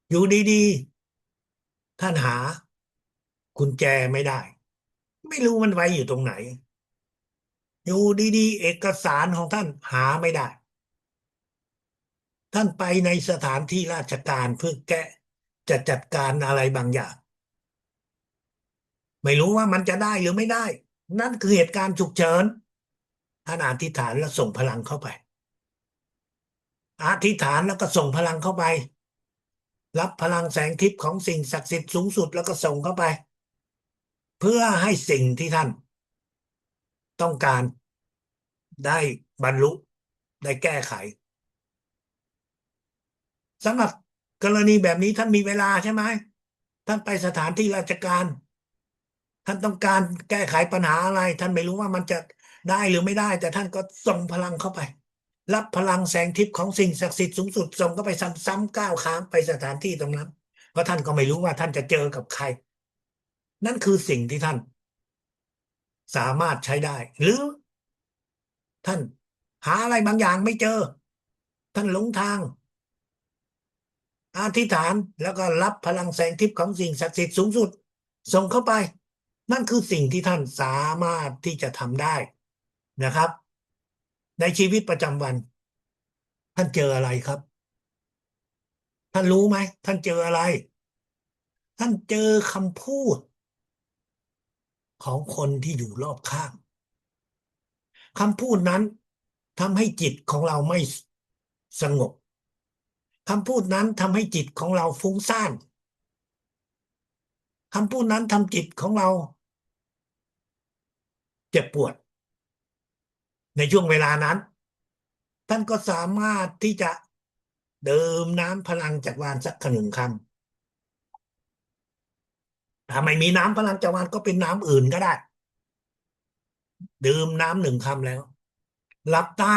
อยู่ดีๆท่านหากุญแจไม่ได้ ไม่รู้มันไว้อยู่ตรงไหนอยู่ดีๆเอกสารของท่านหาไม่ได้ท่านไปในสถานที่ราชการเพื่อจะจัดการอะไรบางอย่างไม่รู้ว่ามันจะได้หรือไม่ได้นั่นคือเหตุการณ์ฉุกเฉินท่านอธิษฐานแล้วส่งพลังเข้าไปอธิษฐานแล้วก็ส่งพลังเข้าไปรับพลังแสงทิพย์ของสิ่งศักดิ์สิทธิ์สูงสุดแล้วก็ส่งเข้าไปเพื่อให้สิ่งที่ท่านต้องการได้บรรลุได้แก้ไข สำหรับกรณีแบบนี้ท่านมีเวลาใช่ไหมท่านไปสถานที่ราชการท่านต้องการแก้ไขปัญหาอะไรท่านไม่รู้ว่ามันจะได้หรือไม่ได้แต่ท่านก็ส่งพลังเข้าไปรับพลังแสงทิพย์ของสิ่งศักดิ์สิทธิ์สูงสุดส่งเข้าไปซ้ำๆ9 ครั้งไปสถานที่ตรงนั้นเพราะท่านก็ไม่รู้ว่าท่านจะเจอกับใครนั่นคือสิ่งที่ท่านสามารถใช้ได้หรือท่านหาอะไรบางอย่างไม่เจอท่านหลงทาง อธิษฐานแล้วก็รับพลังแสงทิพย์ของสิ่งศักดิ์สิทธิ์สูงสุดส่งเข้าไปนั่นคือสิ่งที่ท่านสามารถที่จะทำได้นะครับในชีวิตประจำวันท่านเจออะไรครับท่านรู้ไหมท่านเจออะไรท่านเจอคำพูดของคนที่อยู่รอบข้างคำพูดนั้นทำให้จิตของเราไม่สงบคำพูดนั้นทำให้จิตของเราฟุ้งซ่านคำพูดนั้นทำจิตของเราเจ็บปวดในช่วงเวลานั้น ท่านก็สามารถที่จะดื่มน้ำพลังจากวานสัก1 คำถ้าไม่มีน้ำพลังจากวานก็เป็นน้ำอื่นก็ได้ดื่มน้ำ1 คำแล้วหลับตา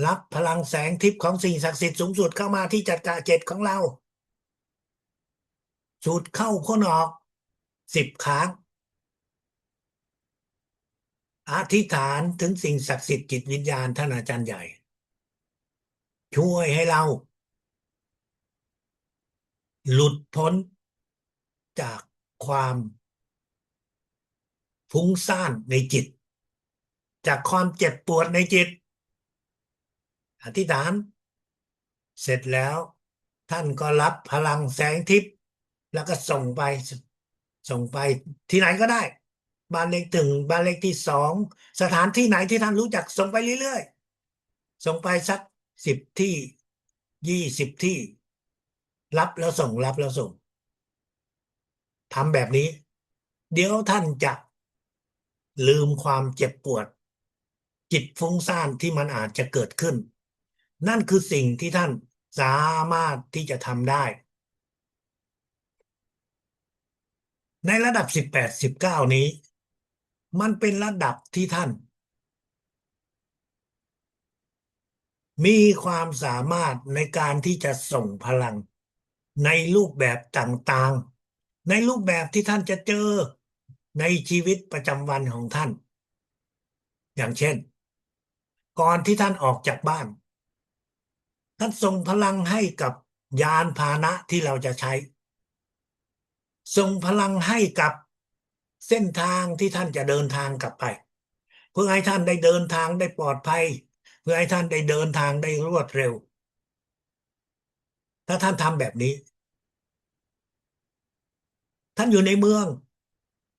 รับพลังแสงทิพย์ของสิ่งศักดิ์สิทธิ์สูงสุดเข้ามาที่จักระเจ็ดของเราสูดเข้าพ่นออก10 ครั้งอธิษฐานถึงสิ่งศักดิ์สิทธิ์จิตวิญญาณท่านอาจารย์ใหญ่ช่วยให้เราหลุดพ้นจากความฟุ้งซ่านในจิตจากความเจ็บปวดในจิต อธิษฐานเสร็จแล้วท่านก็รับพลังแสงทิพย์แล้วก็ส่งไปที่ไหนก็ได้บ้านเลขถึงบ้านเลขที่2สถานที่ไหนที่ท่านรู้จักส่งไปเรื่อยๆส่งไปสัก10 ที่20 ที่รับแล้วส่งรับแล้วส่งทำแบบนี้เดี๋ยวท่านจะลืมความเจ็บปวดจิตฟุ้งซ่านที่มันอาจจะเกิดขึ้นนั่นคือสิ่งที่ท่านสามารถที่จะทำได้ ในระดับ18 19นี้มันเป็นระดับที่ท่าน มีความสามารถในการที่จะส่งพลังในรูปแบบต่างๆในรูปแบบที่ท่านจะเจอในชีวิตประจำวันของท่านอย่างเช่นก่อนที่ท่านออกจากบ้านท่านส่งพลังให้กับยานพาหนะที่เราจะใช้ส่งพลังให้กับเส้นทางที่ท่านจะเดินทางกลับไปเพื่อให้ท่านได้เดินทางได้ปลอดภัยเพื่อให้ท่านได้เดินทางได้รวดเร็วถ้าท่านทำแบบนี้ท่านอยู่ในเมือง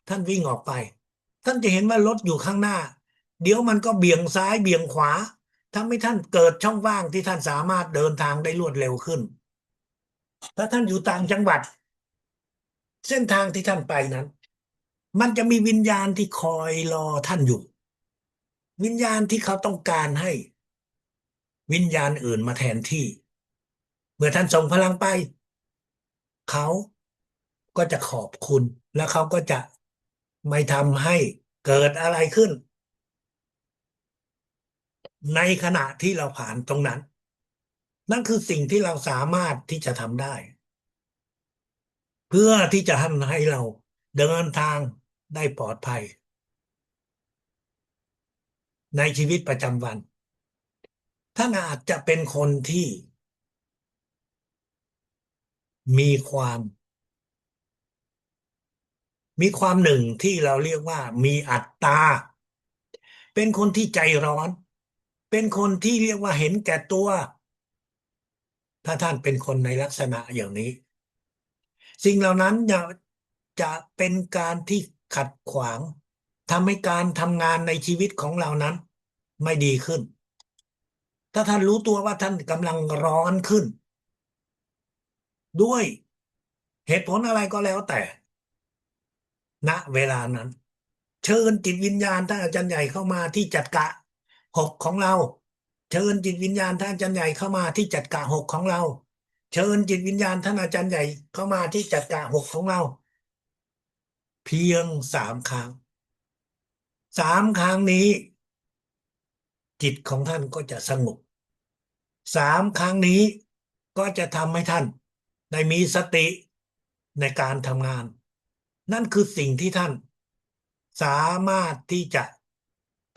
ท่านวิ่งออกไปท่านจะเห็นว่ารถอยู่ข้างหน้าเดี๋ยวมันก็เบี่ยงซ้ายเบี่ยงขวาทำให้ท่านเกิดช่องว่างที่ท่านสามารถเดินทางได้รวดเร็วขึ้นถ้าท่านอยู่ต่างจังหวัดเส้นทางที่ท่านไปนั้นมันจะมีวิญญาณที่คอยรอท่านอยู่วิญญาณที่เขาต้องการให้วิญญาณอื่นมาแทนที่เมื่อท่านส่งพลังไปเขาก็จะขอบคุณแล้วเขาก็จะไม่ทำให้เกิดอะไรขึ้นในขณะที่เราผ่านตรงนั้น นั่นคือสิ่งที่เราสามารถที่จะทำได้เพื่อที่จะทำให้เราเดินทางได้ปลอดภัยในชีวิตประจำวันท่านอาจจะเป็นคนที่มีความมีความหนึ่งที่เราเรียกว่ามีอัตตาเป็นคนที่ใจร้อนเป็นคนที่เรียกว่าเห็นแก่ตัวถ้าท่านเป็นคนในลักษณะอย่างนี้สิ่งเหล่านั้นจะเป็นการที่ขัดขวางทำให้การทำงานในชีวิตของเรานั้นไม่ดีขึ้น ถ้าท่านรู้ตัวว่าท่านกำลังร้อนขึ้นด้วยเหตุผลอะไรก็แล้วแต่ณเวลานั้นเชิญจิตวิญญาณท่านอาจารย์ใหญ่เข้ามาที่จัดกะหกของเราเชิญจิตวิญญาณท่านอาจารย์ใหญ่เข้ามาที่จัดกะหกของเราเชิญจิตวิญญาณท่านอาจารย์ใหญ่เข้ามาที่จัดกะหกของเราเพียง3 ครั้ง3 ครั้งนี้จิตของท่านก็จะสงบ3 ครั้งนี้ก็จะทำให้ท่านได้มีสติในการทำงาน นั่นคือสิ่งที่ท่านสามารถที่จะ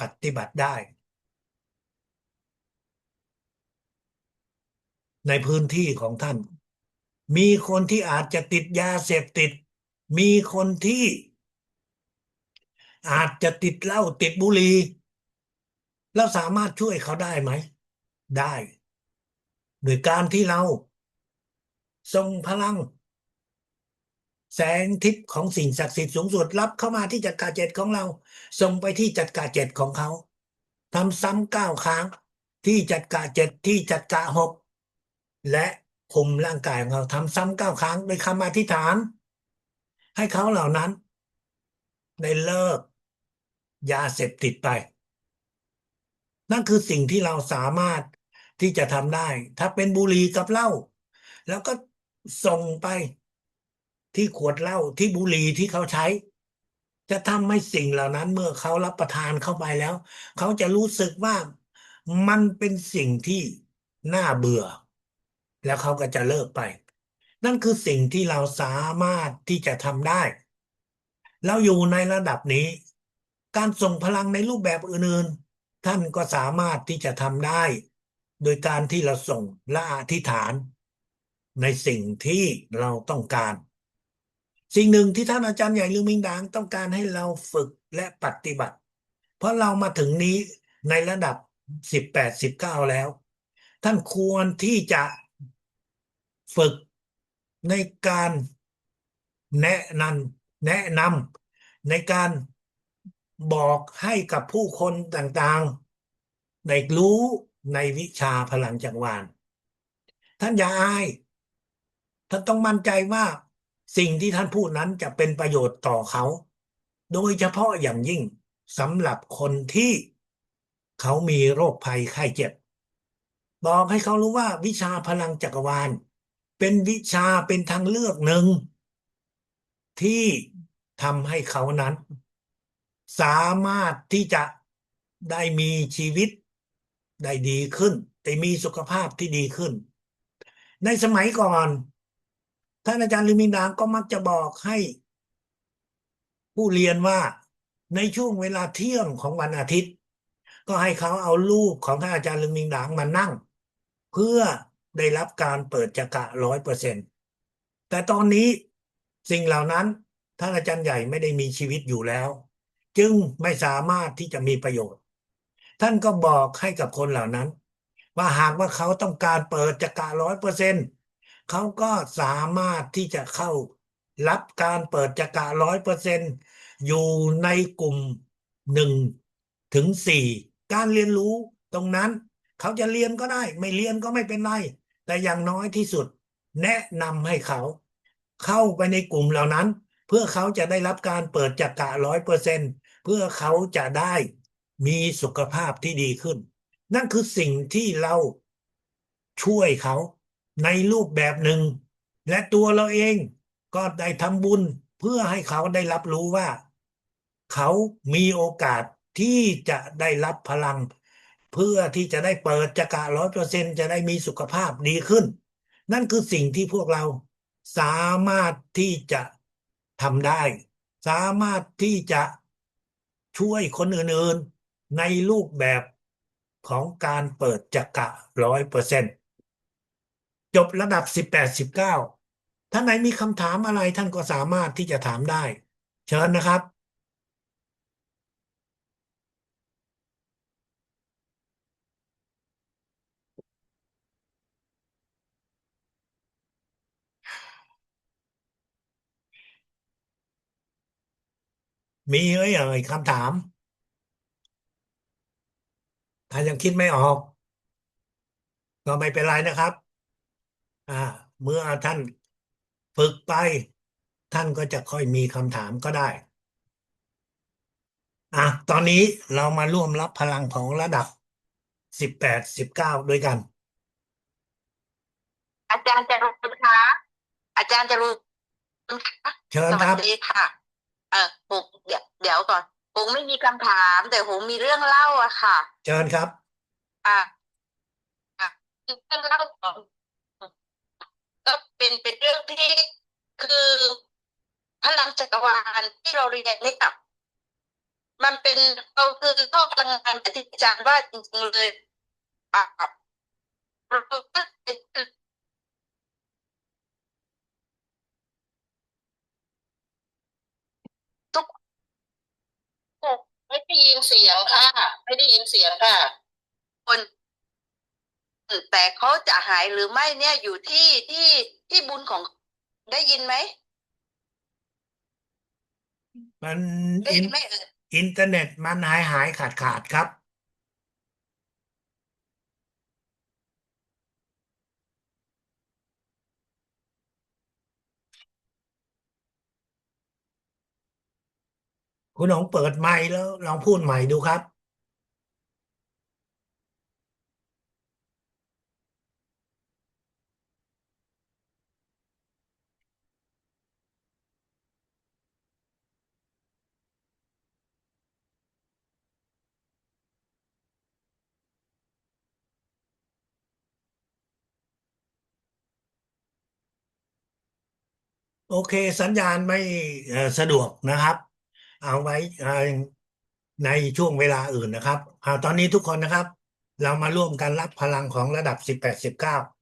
ปฏิบัติได้ในพื้นที่ของท่าน มีคนที่อาจจะติดยาเสพติด มีคนที่อาจจะติดเหล้าติดบุหรี่เราสามารถช่วยเขาได้ไหม ได้โดยการที่เราส่งพลัง แสงทิพย์ของสิ่งศักดิ์สิทธิ์สูงสุดรับเข้ามาที่จักระเจ็ดของเราส่งไปที่จักระเจ็ดของเขาทำซ้ำ9 ครั้งที่จักระเจ็ดที่จักระหกและคุมร่างกายของเราทำซ้ำ9 ครั้งโดยคำอธิษฐานให้เขาเหล่านั้นได้เลิกยาเสพติดไปนั่นคือสิ่งที่เราสามารถที่จะทำได้ถ้าเป็นบุหรี่กับเหล้าแล้วก็ส่งไปที่ขวดเหล้าที่บุหรี่ที่เขาใช้ จะทำให้สิ่งเหล่านั้นเมื่อเขารับประทานเข้าไปแล้วเขาจะรู้สึกว่ามันเป็นสิ่งที่น่าเบื่อแล้วเขาก็จะเลิกไปนั่นคือสิ่งที่เราสามารถที่จะทำได้เราอยู่ในระดับนี้การส่งพลังในรูปแบบอื่นๆท่านก็สามารถที่จะทำได้โดยการที่เราส่งและอธิษฐานในสิ่งที่เราต้องการ สิ่งหนึ่งที่ท่านอาจารย์ใหญ่ลือมิงดางต้องการให้เราฝึกและปฏิบัติเพราะเรามาถึงนี้ในระดับ18 19แล้วท่านควรที่จะฝึกในการแนะนำในการบอกให้กับผู้คนต่างๆได้รู้ในวิชาพลังจักรวาลท่านอย่าอาย ท่านต้องมั่นใจว่าสิ่งที่ท่านพูดนั้นจะเป็นประโยชน์ต่อเขาโดยเฉพาะอย่างยิ่งสำหรับคนที่เขามีโรคภัยไข้เจ็บบอกให้เขารู้ว่าวิชาพลังจักรวาลเป็นวิชาเป็นทางเลือกหนึ่งที่ทำให้เขานั้นสามารถที่จะได้มีชีวิตได้ดีขึ้น ได้มีสุขภาพที่ดีขึ้นในสมัยก่อนท่านอาจารย์ลิมมินดาก็มักจะบอกให้ผู้เรียนว่าในช่วงเวลาเที่ยงของวันอาทิตย์ก็ให้เขาเอารูปของท่านอาจารย์ลิมมินดางมานั่งเพื่อได้รับการเปิดจักระ100%แต่ตอนนี้สิ่งเหล่านั้นท่านอาจารย์ใหญ่ไม่ได้มีชีวิตอยู่แล้วจึงไม่สามารถที่จะมีประโยชน์ท่านก็บอกให้กับคนเหล่านั้นว่าหากว่าเขาต้องการเปิดจักระ100%เขาก็สามารถที่จะเข้ารับการเปิดจักระร้อยเปอร์เซ็นต์อยู่ในกลุ่ม1 ถึง 4การเรียนรู้ตรงนั้นเขาจะเรียนก็ได้ไม่เรียนก็ไม่เป็นไรแต่อย่างน้อยที่สุดแนะนำให้เขาเข้าไปในกลุ่มเหล่านั้นเพื่อเขาจะได้รับการเปิดจักระร้อยเปอร์เซ็นต์เพื่อเขาจะได้มีสุขภาพที่ดีขึ้นนั่นคือสิ่งที่เราช่วยเขาในรูปแบบหนึ่งและตัวเราเองก็ได้ทำบุญเพื่อให้เขาได้รับรู้ว่าเขามีโอกาสที่จะได้รับพลังเพื่อที่จะได้เปิดจักระร้อยเปอร์เซ็นต์จะได้มีสุขภาพดีขึ้นนั่นคือสิ่งที่พวกเราสามารถที่จะทำได้สามารถที่จะช่วยคนอื่นๆในรูปแบบของการเปิดจักระร้อยเปอร์เซ็นต์จบระดับ18 19ท่านไหนมีคำถามอะไรท่านก็สามารถที่จะถามได้เชิญนะครับมีเอ่ยคำถามถ้ายังคิดไม่ออกก็ไม่เป็นไรนะครับอ่าเมื่อท่านฝึกไปท่านก็จะค่อยมีคำถามก็ได้ตอนนี้เรามาร่วมรับพลังของระดับ18 19ด้วยกันอาจารย์จรุนคะอาจารย์จรุนคะสวัสเชิญครับดีค่ะผมเดี๋ยวก่อนผมไม่มีคำถามแต่ผมมีเรื่องเล่าอะค่ะเชิญครับอ่ะอ่ะเรื่องเล่าของก็เป็นเรื่องที่คือพลังจักรวาลที่เราเรียนนี่กับมันเป็นเราคือข้อพลังงานแบบที่อาจารย์ว่าจริงๆเลยอ่ะเราก็เป็นทุกคนไม่ได้ยินเสียงค่ะไม่ได้ยินเสียงค่ะคน แต่เขาจะหายหรือไม่เนี่ยอยู่ที่บุญของได้ยินไหมมันได้อินยินไหมอินเทอร์เน็ตมันหายขาดครับคุณหนงเปิดไมค์แล้วลองพูดใหม่ดูครับ โอเคสัญญาณไม่สะดวกนะครับเอาไว้ในช่วงเวลาอื่นนะครับตอนนี้ทุกคนนะครับเรามาร่วมกันรับพลังของระดับ18 19